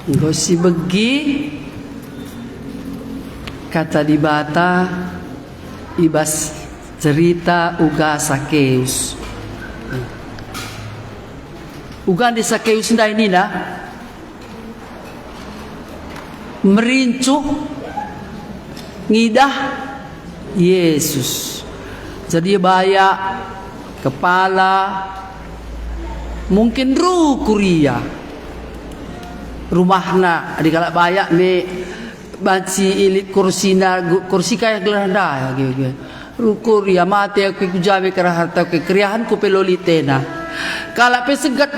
Speaker 1: Gosi begi kata di bata ibas cerita uga Sakeus. Uga di Sakeus ndai ini dah merincuh ngidah Yesus. Jadi bayak kepala mungkin rukuria rumahna di kalak bayak me banci ilit kursi kaya gelanda gitu rukuria mati aku kujabe kerah harta ke kriahan ku pelolitena kalak pesegat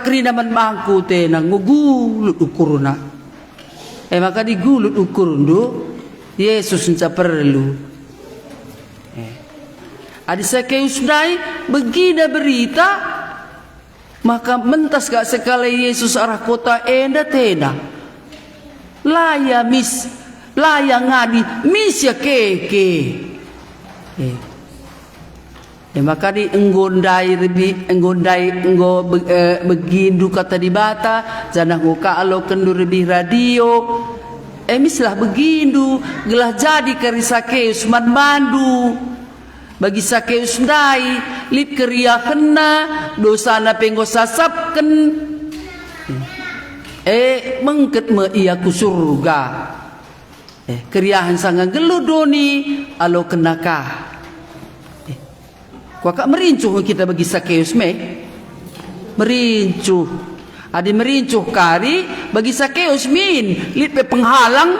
Speaker 1: kerina man mangku tena ngugulut ukuruna maka digulut ukurundu Yesus nca perlu adi Sakeus dai begina berita maka mentas gak sekali Yesus arah kota enda tena laya ngadi mis ya keke maka di enggondai begindu kata di bata janah muka alo kendu lebih radio Emislah begindu gelah jadi kari Sakeus man mandu bagi Sakeus ndai lip keria kena dosana penggo sasapken mengket me ia ku surga keriahan sangat geludoni alo kenaka kuaka merincuh kita bagi Sakeus merincuh adi merincuh kari bagi Sakeus min lit pe penghalang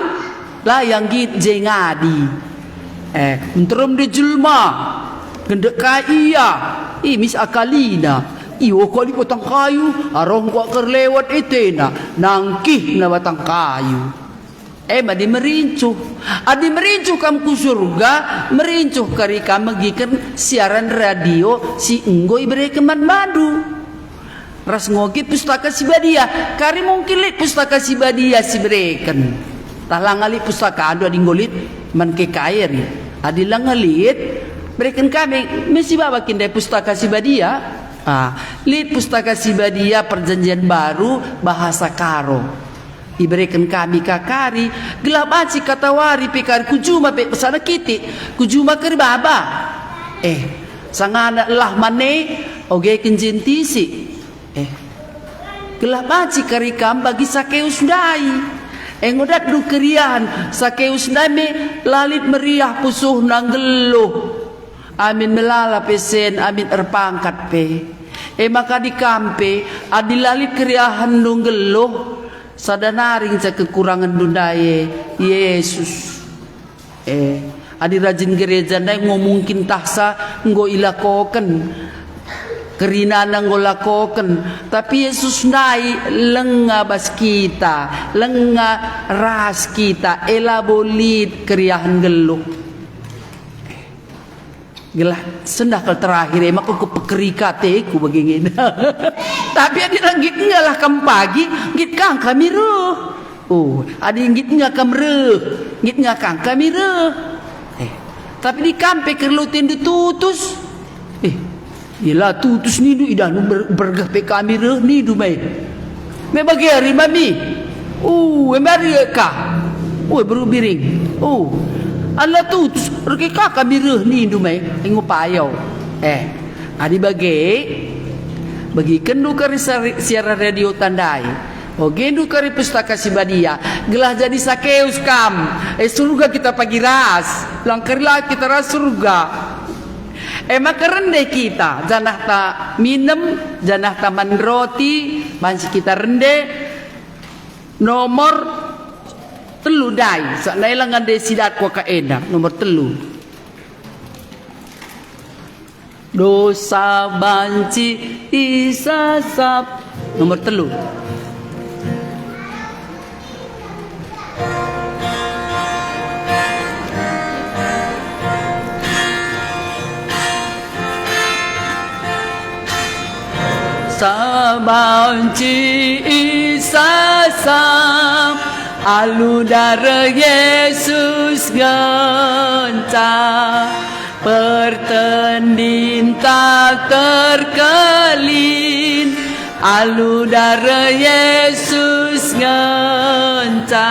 Speaker 1: lah yang git jengadi mentrum di julma gendek kaya mis akalina iwo ko di batang kayu arong ko kerlewat itena nangkih na batang kayu adi merincuh kam ku surga merincuh kari kam magikan siaran radio si enggoy bere keman madu ras ngogit pustaka Sibadia kari mungkin lit pustaka Sibadia si bereken talang ali pustaka adu adi ngolit man ke kairi adi lang alit bereken kami mesti bawa kindai pustaka Sibadia lit pustaka Sibadia perjanjian baru bahasa karo diberikan kami kakari gelap aci katawari pekar kujuma pe pesana kiti kujuma keri baba sangana lah mane oge kenjentisi gelap aci kari kam bagi Sakeus ndai ngodat du kerian Sakeus ndai lalit meriah pusuh nanggeluh amin melala pesen amin erpangkat pe maka di kampe adilalit keriahan nunggeluh sadanaring sa kekurangan dundaye Yesus adi rajin gereja ndai ngomongkin tahsa nggo ilakoken kerinana nggo lakoken tapi Yesus ndai lenga bas kita lenga ras kita elabolit keriahan geluh gelah sendah kal terakhir emak ku pekerika teku begini tapi adi ranggit ngalah kam pagi git kang kami reuh adi git nga kam reuh git nga kang kami reuh tapi di kampe kerlutin ditutus iyalah tutus ni du idanu bergah pe kami reuh ni du mai me bagi hari mami emari ka baru biring Allah tutus reki kakak bireuh ni dumai ngupayaw adi bagi kendu kari siaran radio tandai gendu kari pustaka Sibadia gelah jadi Sakeus kam surga kita pagi ras langkarilah kita ras surga maka rendeh kita janah ta minem janah ta man roti masih kita rendeh nomor telu dai saknai langan desidat kwa kaenda nomor telu dosa banci isasap nomor telu sabanci isasap aludara Yesus genta pertendin tak terkelin aludara Yesus genta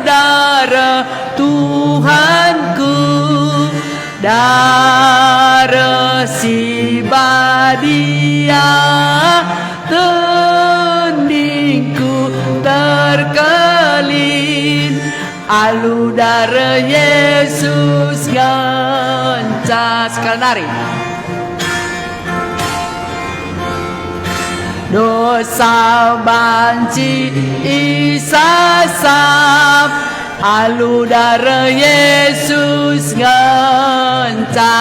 Speaker 1: darah Tuhanku darah Sibadia tendingku terkelin aludara Yesus genta sekali nari dosa banci isasap aludara Yesus genta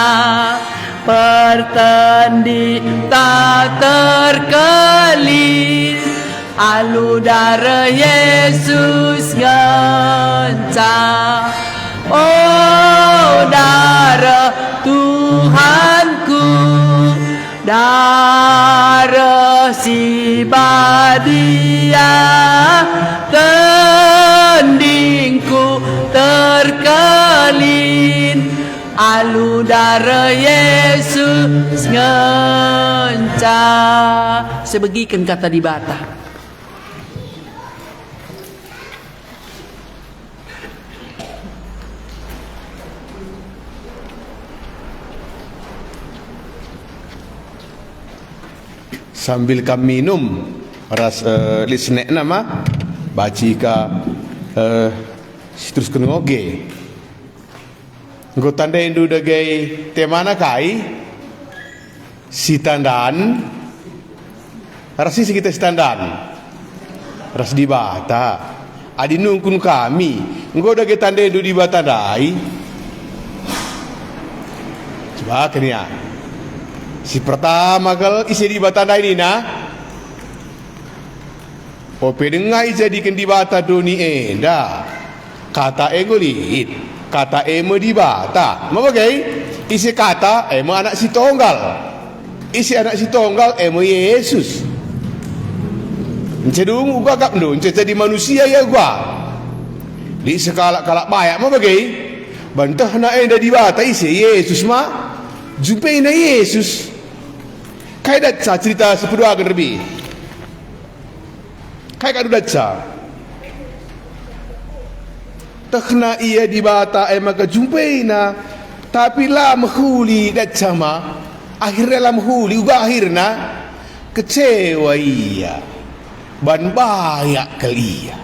Speaker 1: pertendi tak terkelin aludara Yesus genta darah Tuhanku darah Sibadia tendingku terkelin aludara Yesus ngenca sebegikan kata di bata
Speaker 3: sambil kami minum ras lisnek nama baci ka situs kengoge nggo tanda indu dagai temana kai si tandan rasi kita standan ras di bata adi nungkun kami nggo dagai tanda indu di bata dai coba kenia si pertama kal isi di bata dai ni na ope dengai jadikan di bata doni enda kata egolit kata emo di bata mau bagai isi kata emo anak si tonggal isi anak si tonggal emo Yesus encedung gua gak ndo jadi manusia ya gua di sekalak-kalak bayak mau bagai bantah na enda di bata isi Yesus ma jumpai na Yesus kaidat sa cerita sepedua akan lebih kai kadu daca takna ia di bata maka jumpai na tapi lah menghuli daca ma akhirnya lah menghuli uga akhirnya kecewa ia ban bayak kali ia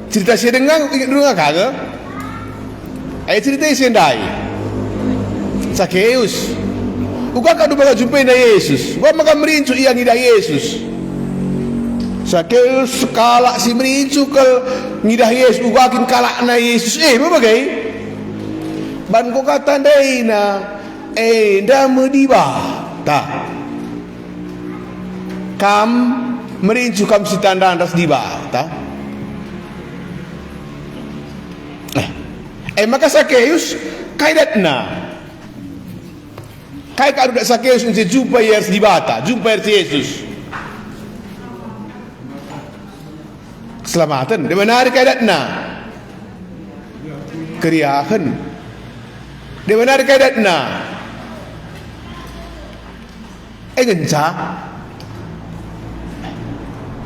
Speaker 3: cerita saya dengar ingat dengar kagak cerita saya dai Sakeus uga kadu bala jumpai na Yesus uga maka merincu ia ngida Yesus Sakeus kalak si merincu ke ngidah Yesus ugakin kalak na Yesus bagai ban ko kata daina enda mediba ta kam merincu kam si tandan ras diba ta maka Sakeus kaidatna kai kadu dak Sakeus unse jumpa Yesus di bata jumpa Yesus keselamatan di mana ada kaidatna keriahan di mana ada kaidatna genca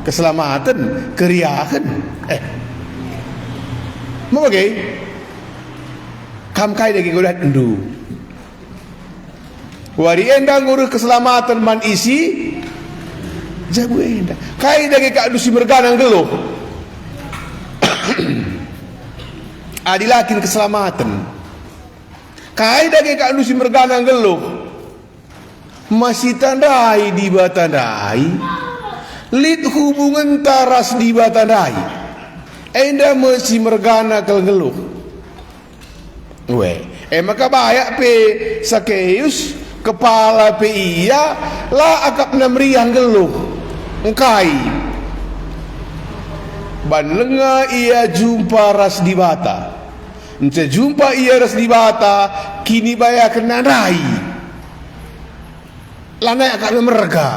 Speaker 3: keselamatan keriahan mau bagai kam kai dagi godat endu wari enda ngurus keselamatan man isi jago enda kai dagi ka dusi merganang geluh adilakin keselamatan kai dagi ka dusi merganang geluh masih tandai di batandai lid hubungan taras di batandai enda masih mergana kel geluh maka bayak pe Sakeus kepala pe iya la akap na meriang geluh engkai ban lenga ia jumpa ras di bata ence jumpa ia ras di bata kini baya kena rai lanai akak merga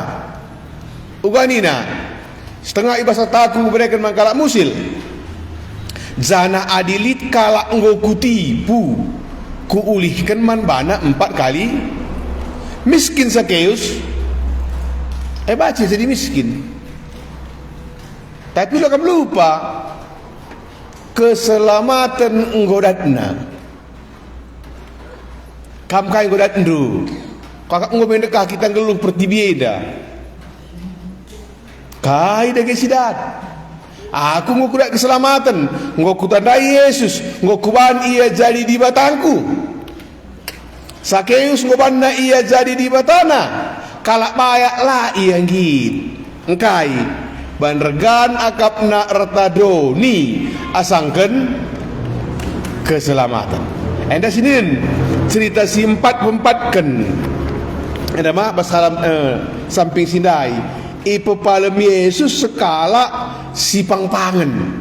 Speaker 3: uganina setengah ibasa taku mereka mangkalak musil jana adilit kalak nggo kutipu kuulihkan man bana 4 kali miskin Sakeus baca jadi miskin tapi lo kamu lupa keselamatan nggodatna kam kai nggodat ndu kakak ngomendekah kita ngeluh pertibieda kai dage sidat aku ngukudak keselamatan ngokutandai Yesus ngokuban ia jadi di batangku Sakeus ngoban na ia jadi di batana kalak bayak lah ia ngit engkai ban regan akap na retadoni asangken keselamatan enda sinin cerita si 4 enda mah basalam samping sindai ipepalem Yesus sekala si pangpangen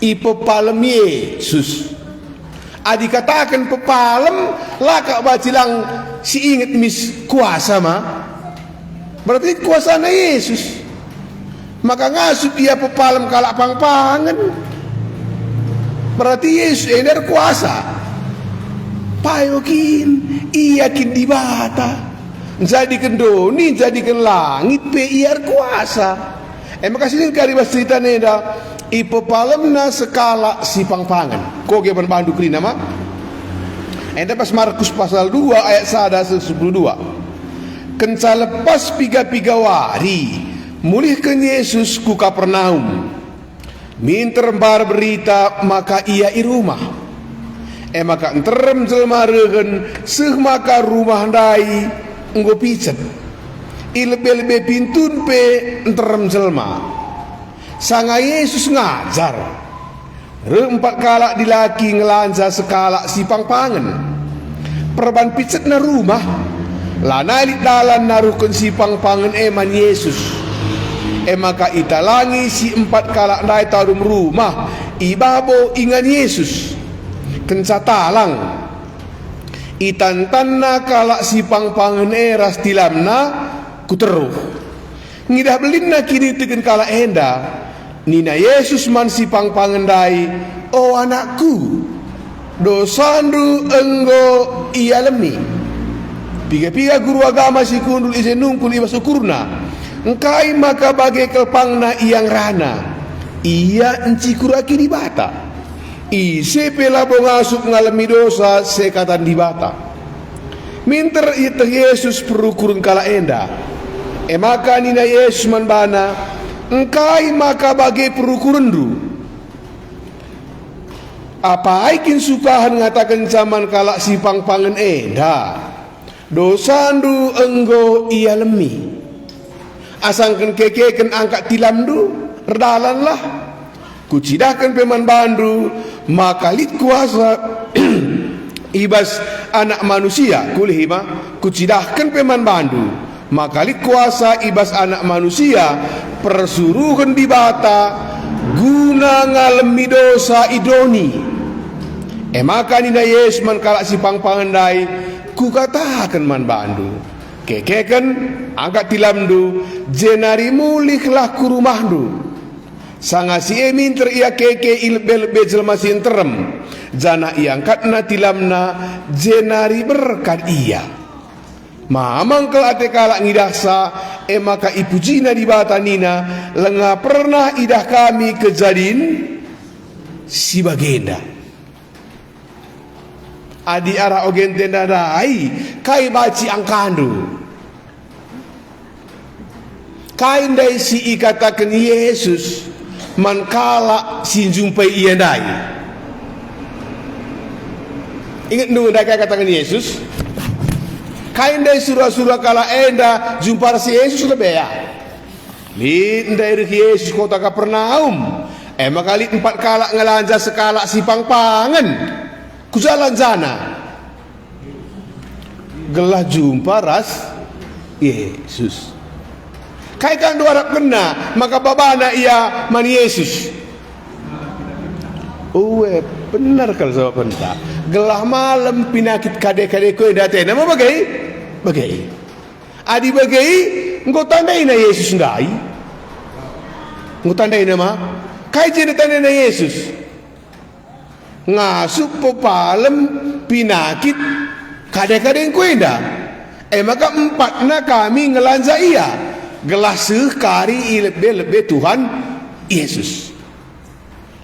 Speaker 3: ipepalem Yesus adi katakan pepalem laka bacilang si inget mis kuasa mah berarti kuasa na Yesus maka ngasup ia pepalem kalak pangpangen berarti Yesus ender kuasa payokin iyakin di bata jadikan doni jadikan langit pe iar kuasa maka sini kali bas cerita neda ipepalemna sekala si pangpangan kok ge bandu kri nama enda pas Markus pasal 2 ayat 1 12 kenca lepas piga-piga wari mulihkan Yesus ku Kapernaum. Min terembar berita maka ia i rumah. Maka enterem jelma regen seh maka rumah ndai enggo picet. Ilebe-lebe pintun pe enterem jelma. Sanga Yesus ngajar. Empat kalak dilaki ngelanja sekalak si pangpangen. Perban picet na rumah. Lana ilit dalan naruhkan si pangpangen eman Yesus. Maka italangi si empat kalak ndai tarum rumah ibabo ingan Yesus. Kenca talang itantanna kalak si pangpangen ras tilamna kuteruh. Ngidah belinna kini tegen kalak enda. Nina Yesus man si pangpangen dai, "Oh anakku, dosandu enggo ialemi." Piga-piga guru agama si kundul isen nungkul ibas ukurna. Engkai maka bagai kelpangna iang rana. Ia enci kuraki di bata. Ise pela bongasuk ngalami dosa sekatan di bata. Minter ita Yesus perukurun kala enda. Maka nina Yesus manbana, engkai maka bagai perukurun du. Apa aikin sukahan ngatakan zaman kala si pangpangen enda. Dosandu enggo ia lemi. Asangkan kekeken angkat tilamdu redalanlah. Kucidahkan peman bandu maka lit kuasa ibas anak manusia kulihima. Kucidahkan peman bandu maka lit kuasa ibas anak manusia persuruhan di bata guna ngalemi dosa idoni. Maka nina Yesus man kalak si pangpangandai ku katakan man bandu kekeken angkat tilamdu jenari mulihlah ku rumahdu. Sanga si emin ter ia keke ilbel bejel masin terem jana iangkatna tilamna jenari berkat ia. Mamang kel ate kalak ngidahsa maka ipujina di bata nina lengah pernah idah kami kejadin si bagenda. Adi arah ogen tenda dai kai baci angkandu. Kai ndai si ikatakan Yesus man kala si jumpai ia ndai. Ingat nu ndai katakan Yesus. Kai ndai surah-surah kala enda jumpa si Yesus lebih ya. Li ndai Yesus kota Kapernaum. Maka li empat kala ngelanja sekala si pangpangen. Kujalan jana gelah jumpa ras Yesus. Kai kan dua harap kena maka babana ia man Yesus. Benar kalau sama penta. Gelah malam pinakit kade-kade kowe date nama bagai. Adi bagai engko tandai na Yesus ndai. Engko tandai nama kai jadi tandai na Yesus. Ngasup popalem pinakit kade-kade kuenda. Maka empatna kami ngelanja ia gelah sekari ilebe Tuhan Yesus.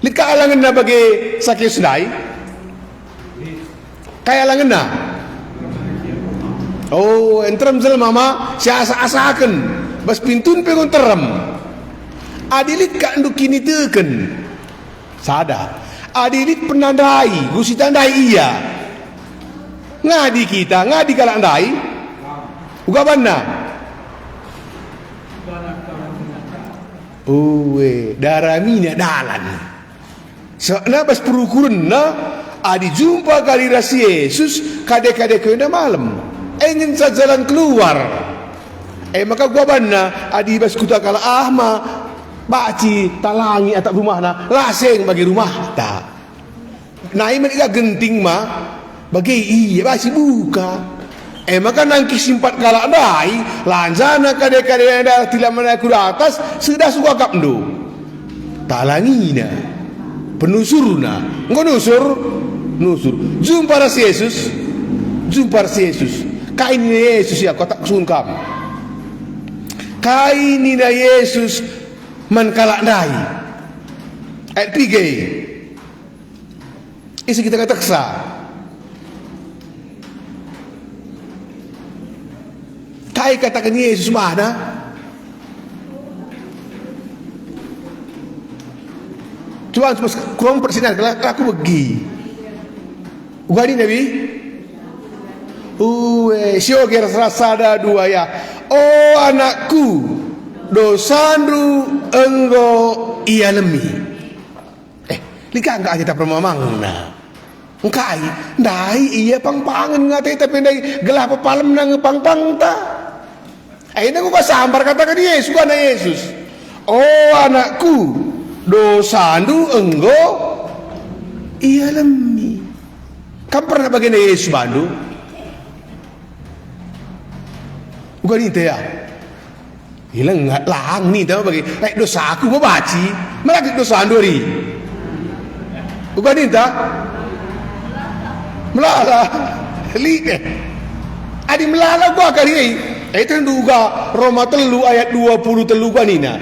Speaker 3: Lika alangan na bagi sakit sendai. Kaya alangan na. Entrem zel mama si asa-asakan bas pintun pengun terem. Adilit ka nduk kini teken. Sada. Adilit penandai, gusi tandai iya. Ngadi kita, ngadi kalak ndai. Uga banna. Daramina dalan. Sakna bas perukuran na adi jumpa kali ras Yesus kade-kade kena malam. Ingin sa jalan keluar. Maka gua banna adi bas kuta kala ahma baci talangi atap rumah na laseng bagi rumah tak. Nai mereka genting mah bagi iya basi buka. Maka nangki simpat kalak dai lanjana kade-kade ada tidak menaik ke atas sudah suka kapndo. Talangina penusurna engko nusur jumpa ras Yesus kain Yesus ya kotak sungkam kain nina Yesus man kalak dai ayat 3 isi kita kata kesa Kai katakan Yesus mana? Coba kurang persinan kalau aku pergi. Ugani Nabi. Sio kira serasada dua ya. Oh anakku, dosandu enggo ia lemi. Lika enggak kita permamang na. Engkai, ndai iya pang-pangan ngatai tapi ndai gelah pepalem nang pang-pang ta. Akhirnya aku sambar katakan Yesus, anak Yesus. Oh anakku, dosandu enggo iya lemi. Kamu pernah bagian Yesus bandu? Bukan itu ya. Hilang nggak lang nih tahu bagi. Dosa aku mau baci, malah dosa andori. Bukan itu. Melala, lihat. Adi melala gua kali. Itu juga Roma telu ayat 20 telu gua nina.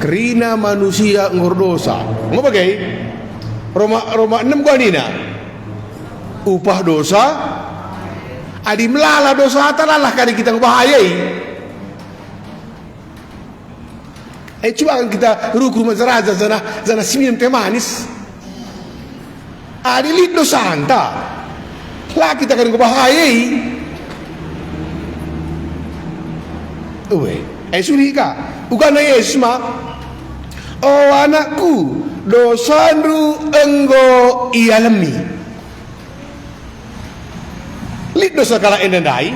Speaker 3: Kerina manusia ngordosa. Mau bagai? Roma 6 gua nina. Upah dosa. Adi melala dosa talalah kali kita ngebahayai. Coba kita ruku mazaraza zana simim teh manis. Adi lit dosa anta. Lah kita kan ngebahayai. Surika, bukan Yesus mah. Oh anakku, dosandu enggo ialemi. Lit dosa kala endandai.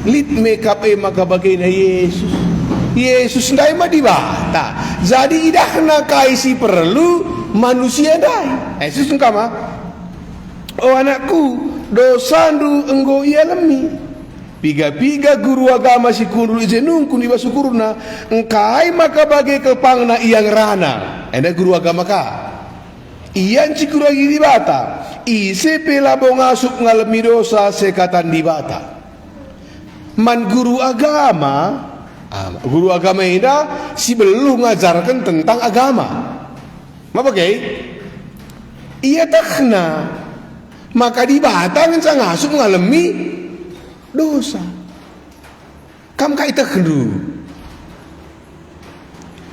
Speaker 3: Lit makeup maka bagian Yesus. Yesus ndai mah dibata. Jadi idahna kaisi perlu manusia dai. Yesus engkama. Oh anakku, dosandu enggo ialemi. Piga-piga guru agama si kundu ijenung kundi basukurna. Engkai maka bagai kepangna iyang rana. Enda guru agama ka. Iyan cikura gini bata. Ise pelabo ngasuk ngalami dosa sekatan di bata. Man guru agama ini si belum ngajarkan tentang agama. Apa kay? Iya takna. Maka di bata ngan ngasuk ngalami dosa. Kam kai taknu.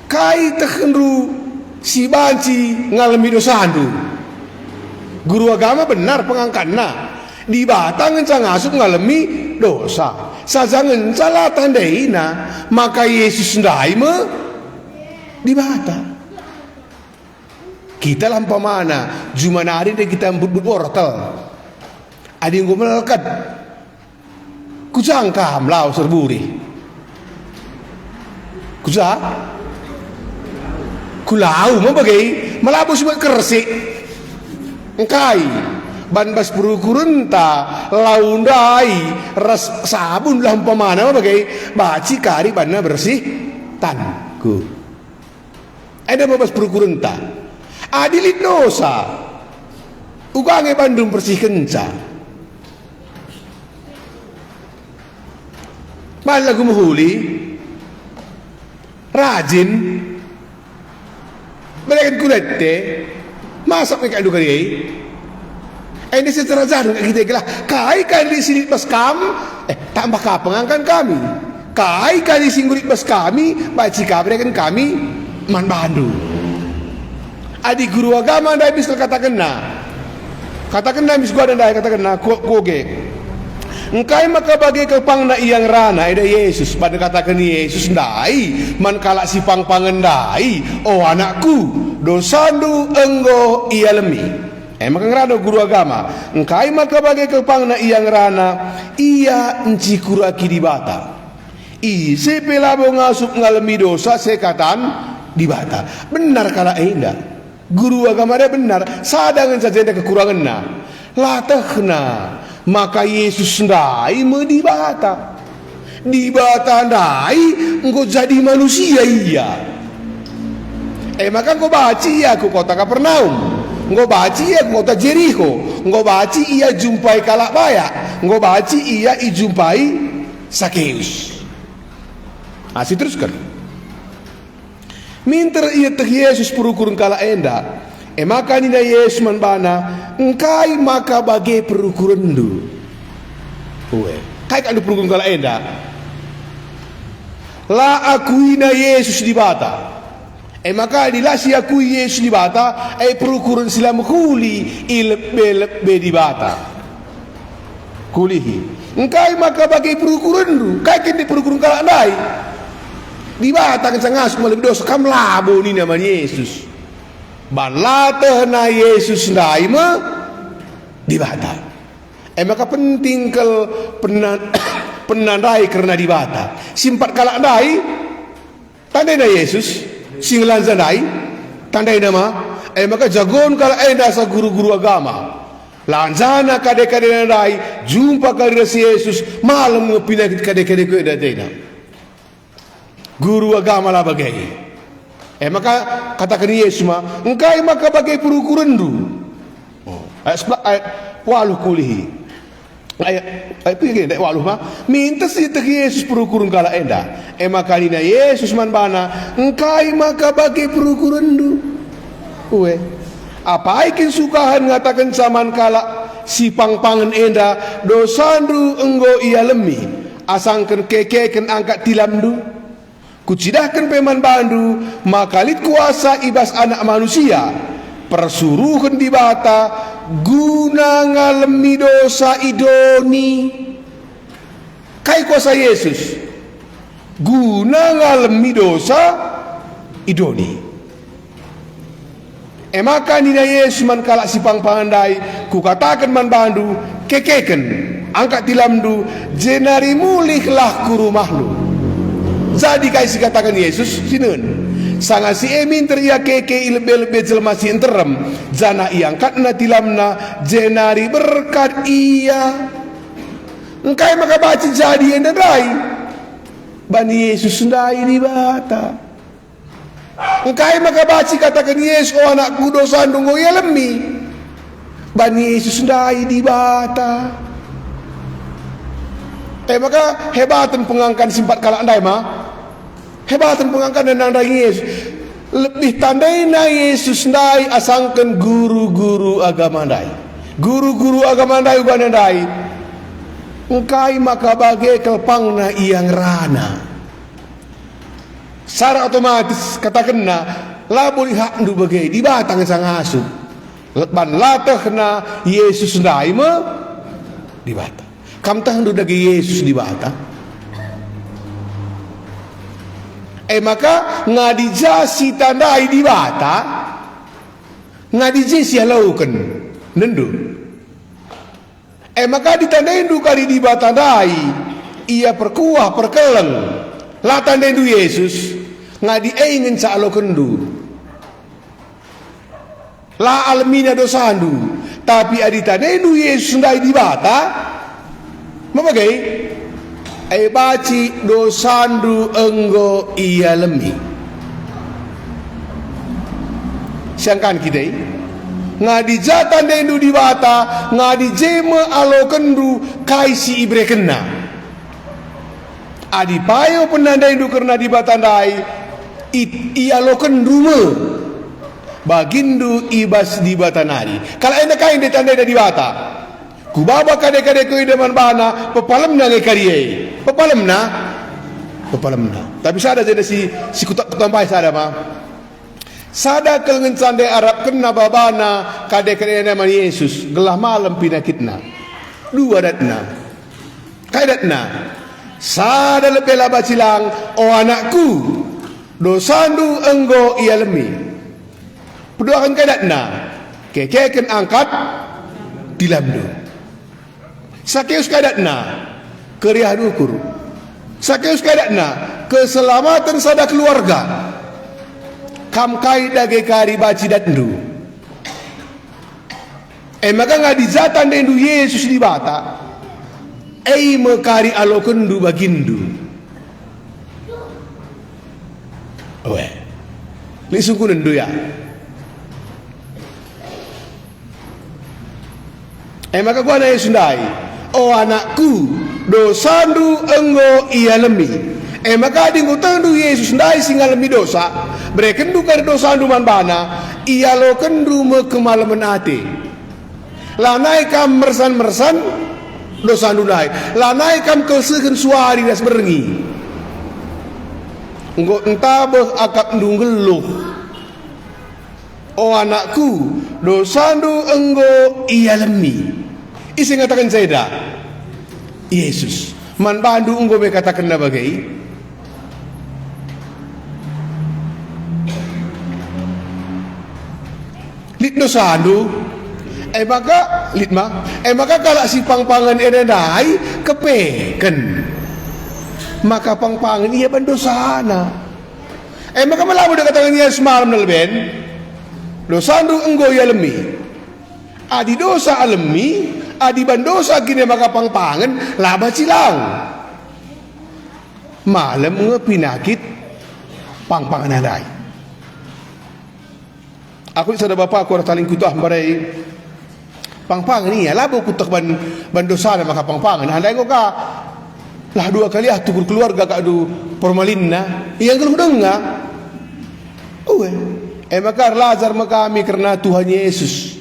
Speaker 3: Kai taknu si banci ngalami dosa andu. Guru agama benar pengangkatna. Di batang ngencang ngasuk ngalami dosa. Saja ngencala tandaina. Maka Yesus ndai me di bata. Kita lampa mana? Jumanari deh kita mbut wortel. Ada yang gue melekat. Kujangkam lau serburi. Kujang? Kulau mau bagai melabus buat kersik. Engkai ban bas perukurunta laundai ras sabun lah umpamana bagai baci kari banna bersih tanku. Ada bas perukurunta adilit dosa ugange Bandung bersih kenca malah gumuhuli rajin berikan kulete masak mereka dua kali. Ini secara zahir kita gelah. Kai kali sini pas kam, tambah kapengangkan kami. Kai kali singgurit pas kami, baci kabrekan kami man bandu. Adik guru agama dah bisa katakan bis gua dan dah katakan koge. Engkai maka bagi kepangna iyang rana ada Yesus pada katakan Yesus ndai man kalak si pang-pangan ndai. Oh anakku, dosandu enggo ialemi. Maka ngerana guru agama. Engkai maka bagi kepangna iyang rana iya enci kuraki di bata. Ise pelabo ngasup ngalemi dosa sekatan di bata. Benar kala indah. Guru agama dia benar. Sadangan saja ada kekurangan na. Latahna. Maka Yesus ndai me di bata. Di bata ndai engkau jadi manusia iya. Maka engkau baci ya ku kota Kapernaum. Engkau baci iya kota Jericho. Engkau baci iya jumpai kalak baya. Engkau baci iya ijumpai Sakeus. Masih teruskan. Minter iya teh Yesus perukurun kalak enda. Maka nina Yesus manbana engkai maka bagai perukuran du. Kai kan perukun kala enda. La akuina Yesus di bata. Maka dilasi akui Yesus di bata, perukuran silam kuli ilbe di bata. Kulihi. Engkai maka bagi perukuran du, kai kini perukuran kala andai. Di bata kan sangas malib dosa kam labo ni nama Yesus. Ban latah na Yesus ndai ma di bata. Maka penting kalau penandai karena dibata. Simpat kalak dai, tandai na Yesus, singlan zandai, tandai nama. Maka jagon kalak enda sa guru-guru agama. Lanjana kade-kade nandai, jumpa kali rasi Yesus, malam ngepindah kade-kade ko eda tena. Guru agama lah bagai. Maka katakan Yesus ma, engkai maka bagai perukuran du. Ayat waluh kulihi. Ayat pergi dek waluh mah minta si tak Yesus perukuran kala enda. Maka nina Yesus man bana engkai maka bagi perukuran du. Apa ikin sukahan ngatakan saman kala si pangpangan enda dosandu enggo ia lemi asangkan kekeken angkat tilam du. Kucidahkan peman bandu makalit kuasa ibas anak manusia persuruhan di bata guna ngalemi dosa idoni. Kai kuasa Yesus guna ngalemi dosa idoni. Maka nina Yesus man kalak si pangpandai ku katakan man bandu kekeken angkat tilamdu jenari mulihlah ku rumahlu. Jadi kai si katakan Yesus sinun sanga si emin teriak keke ilbe-ilbe jelma si enterem jana iangkat na tilamna jenari berkat iya. Engkai maka baca jadi enda dai bani Yesus ndai di bata. Engkai maka baca katakan Yesus oh anakku dosa ndungo ya lemi bani Yesus ndai di bata. Maka hebatan pengangkan simpat kalak ndai mah hebatan pengangkat dan nandai Yesus lebih tandai na Yesus ndai asangkan guru-guru agama ndai. Guru-guru agama ndai uban ndai. Engkai maka bagai kelpang na iyang rana. Secara otomatis katakan na labuli hak ndu bagai di batang sang asup. Ban latah na Yesus ndai ma di bata. Kam tah ndu dagi Yesus di bata. Maka ngadijasi tandai di bata ngadijasi halaukan nendu. Maka ditandai ndu kali di bata tandai ia perkuah perkeleng la tandai ndu Yesus ngadi ingin sa halaukan ndu la almina dosa ndu tapi adi tandai ndu Yesus ndai di bata mabagai baci dosandu enggo iya lemi. Siangkan kita ngadi jatan dendu di bata ngadi jema alo kendu kaisi ibre kena adi payo penandai ndu karena di batandai iya lo kendu me bagindu ibas di batanari kalau enda kain ditandai di bata kubaba kade-kade ko idaman bana pepalam na ngekariye pepalam na tapi sada jadi si kutampai sada mah sada kelengen sandai Arab kena babana kade-kade nama Yesus gelah malam pinakitna dua datna kai datna sada lebela bacilang oh anakku dosandu enggo ia lemi peduakan kai datna kekeken angkat dilamdu Sakeus kadatna keriah dukur. Sakeus kadatna keselamatan sada keluarga. Kam kai dage kari baci datndu. Maka ngadizatan dendu Yesus di bata. Mekari alokendu bagindu. Lisungku nendu ya. Maka gua na Yesus ndai. Oh anakku dosandu enggo iya lemi. Maka dingu tendu Yesus ndai singalemi dosa. Brekendu kar dosandu man bana iya lo kendu me kemalaman ate. Lanai kam mersan dosa nunai lanai kam kelsekeun suari das berengi engko entabeh akap ndunggeluh oh anakku dosandu enggo iya lemi isi ngatakan saya dah Yesus man bandu enggo me katakan na bagai lit dosandu maka kalau si pangpangan enai kepeken maka pangpangan ia bandosana maka melamu dia katakan ia semalam nalben dosandu enggo ya lemi adi dosa alemi adi bandosa gini maka pangpangan laba cilang malam ngepinakit pangpangan enai aku sada bapa aku taling kutah barai pangpangan ni lah buku tak bandosa maka pangpangan handai kau ka lah 2 kali tukur keluarga ka adu formalin na yang kalau dengar maka Lazar kami karena Tuhan Yesus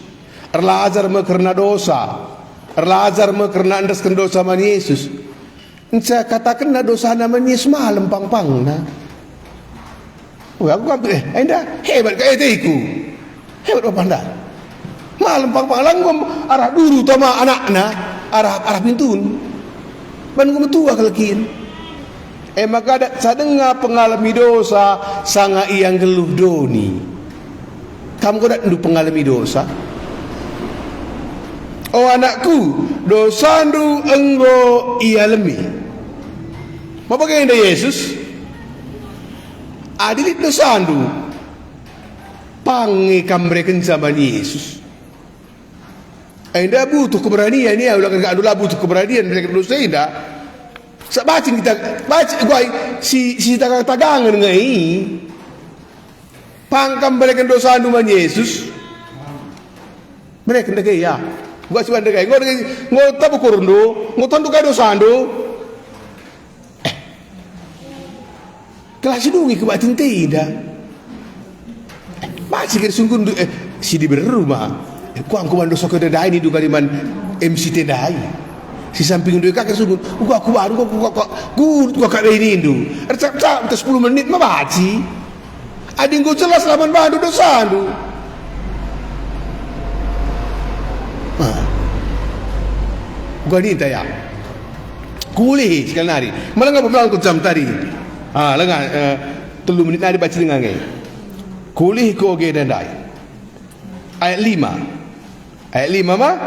Speaker 3: Lazar karena dosa Lazar karena andas dosa man Yesus saya katakan na dosa nama Yesus malam pangpang na aku enda hebat ka etiku hebat apa anda malam pangpalang arah dulu tama anakna arah pintun ban gum tua kalekin maka ada sadenga pengalami dosa sanga iyang geluh doni kamu kok ndu pengalami dosa oh anakku dosandu enggo iya lemi apa kaya Yesus adilit dosandu pangi kambreken zaman Yesus anda butuh keberanian ni, ulang kata adalah butuh keberanian mereka dosa anda. Sebab kita baca gua si tagangan ngai pangkam mereka dosa anuman Yesus mereka ndak ya. Gua cuma ndak gua tabu kurundu, gua tandu kado sandu. Kelas dungi ke batin tidak. Baca kira sungguh si di berumah. Ku angku man dosa ke dai ni du kaliman MC tedai si samping du kakek sungguh aku baru ku kak ini indu ercap 10 menit mah baci ading ku jelas laman bandu dosa andu gua ni taya kulih sekali nari malah ngapa bilang ku jam tadi lengan 3 menit nari baca dengan ngai kulih ku oge dai ayat 5 mah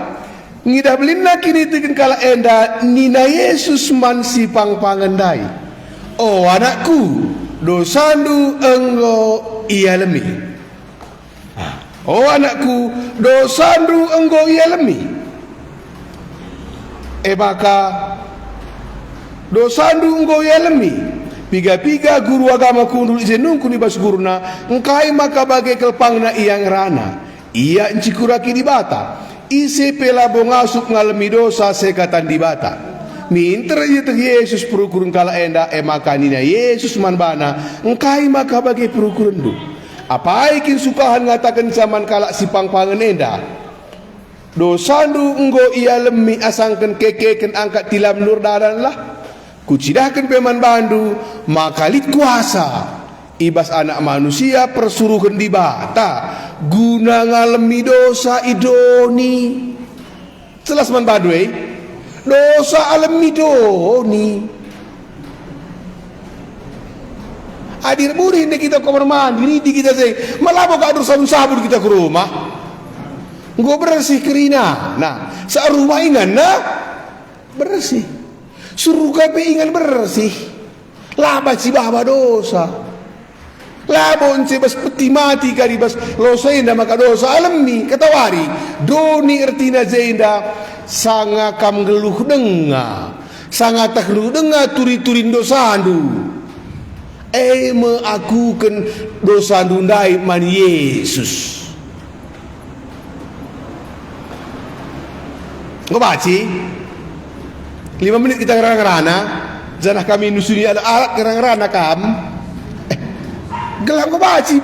Speaker 3: ngidah belinna kini tikin kala enda nina Yesus man si pangpangan dai oh anakku dosandu enggo iya lemi oh anakku dosandu enggo iya lemi maka dosandu enggo iya lemi piga-piga guru agama kundul izenung kuni bas guruna engkai maka bagai kelpangna iyang rana ia encikuraki di bata isi pelabo ngasuk ngalami dosa sekatan di bata minter itu Yesus perukurun kala enda makanina Yesus manbana engkai maka bagi perukurun du apa ikin sukahan ngatakan zaman kala si pangpangan enda dosandu enggo ia lemi asangkan kekeken angkat tilam nur daran lah kucidahkan peman bandu makalit kuasa ibas anak manusia persuruhan di bata guna ngalemi dosa idoni jelas man badwe dosa alami doni adir muri ini kita kamar mandi ini kita say malabo ka adur sabun kita ke rumah nggo bersih kerina nah sa rumah ingan na bersih suruh kape ingan bersih laba si baba dosa labon bas peti mati kari bas losainda maka dosa alami katawari doni ertina zainda sanga kam geluh denga sanga tak geluh denga turi-turin dosandu me aku ken dosandu ndai man Yesus ngobaci 5 menit kita ngerana janah kami nusuni ada alat ngerana kam gelang ko baci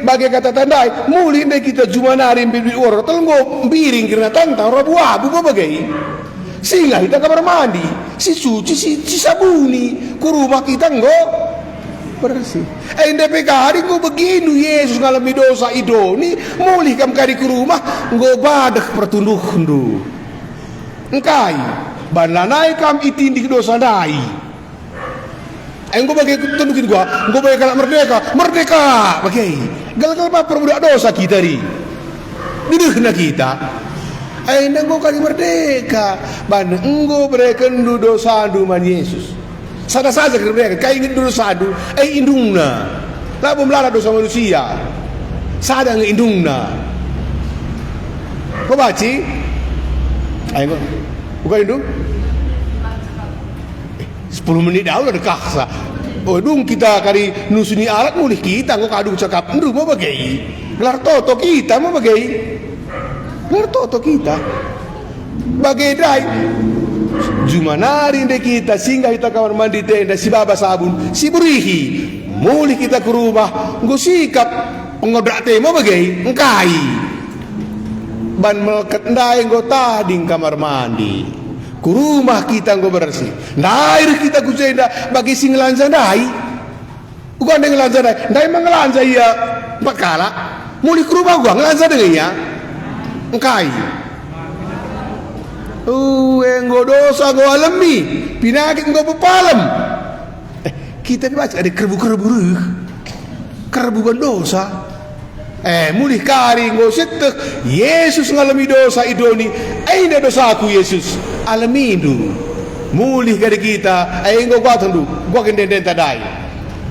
Speaker 3: bagai kata tandai muli ndai kita jumanari bibi oro telgo biring kirna tantang rabu abu bagai Singgah kita kamar mandi, si suci, si sabuni, ku rumah kita enggak bersih. NDPK hari ku begini Yesus ngalami dosa idoni, mulih kam kari ku rumah, enggak badak pertunduh ndu. Engkai, banlanai kam itindik dosa dai. Engko bagai tundukin gua, engko bagai kalak merdeka, bagai. Gal-gal apa perbudak dosa kita di. Didehna kita. Engko kali merdeka, ban engko berekendu dosa du man Yesus. Sada saja ke mereka, kai ingin dosa du, indungna. Lah melara dosa manusia. Sada ngeindungna. Kau baci? Ayo, bukan indung? 10 menit dah udah dekaksa. Oh dung kita kali nusuni alat mulih kita kok kadung cakap ndu mau bagai. Gelar toto kita mau bagai. Gelar toto kita. Bagai dai. Jumanari ndek kita singgah kita kamar mandi tenda si baba sabun si burihi. Mulih kita ke rumah nggo sikap pengodrak teh mau bagai engkai. Ban meleket ndai nggo tading kamar mandi. Ku rumah kita nggo bersih. Ndair kita ku jenda bagi sing ngelanza ndai. Bukan dengan ngelanza ndai. Ndai mengelanza iya empat kala. Mulih ke rumah gua ngelanza dengan ya. Engkai. Nggo dosa nggo alami. Pinakit nggo pepalem. Kita dibaca ada kerbu-kerbu kerbuban dosa. Mulih kari nggo setek Yesus ngalami dosa idoni. Aina dosaku Yesus alami du. Mulih kari kita nggo gua tendu. Gua kendenden tadai.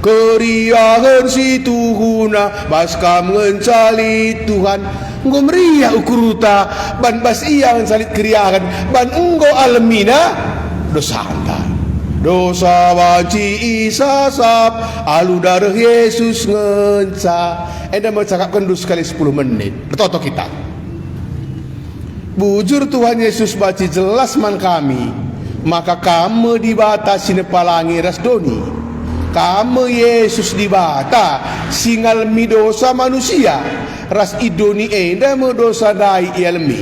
Speaker 3: Keriahan si Tuhuna baskam ngencali Tuhan. Nggo meriah ukuruta ban bas iya ngecalit keriahan ban enggo alamina dosa anta. Dosa banci isasap alu darah Yesus ngenca. Enda mencakapkan dulu sekali 10 menit. Bertoto kita. Bujur Tuhan Yesus baci jelas man kami. Maka kamu dibatasi nepalangi rasdoni. Kamu Yesus dibata singal mi dosa manusia. Ras idoni enda me dosa dai ilmi.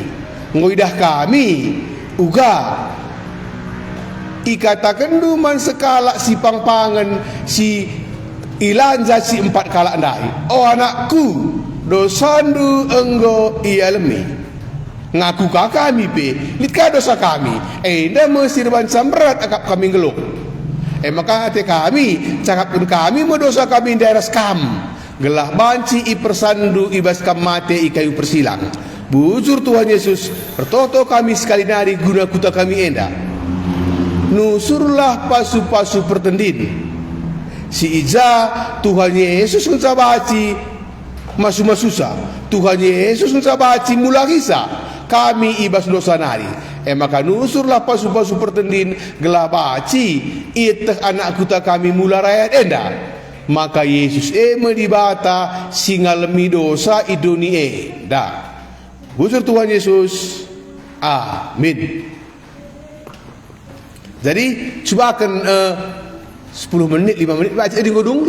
Speaker 3: Ngoidah kami uga ikatakan duman sekala si pangpangan si ilanja si 4 kala ndai. Oh anakku dosandu enggo ialmi ngaku kami pe litka dosa kami enda mesir ban samrat akap kami ngeluk maka hati kami cakapun kami mo dosa kami daerah kam gelah banci i persandu ibas kam mate i kayu persilang. Bujur Tuhan Yesus pertoto kami sekali nari guna kuta kami enda. Nusurlah pasu-pasu pertendin. Si Ija Tuhan Yesus ngecabaci masu-masusa. Tuhan Yesus ngecabaci mulakisa. Kami ibas dosa nari. Maka nusurlah pasu-pasu pertendin gelabaci iteh anak kuta kami mula rakyat enda. Maka Yesus medibata singalemi dosa idoni enda. Bujur Tuhan Yesus. Amin. Jadi coba akan 10 menit 5 menit baca di godong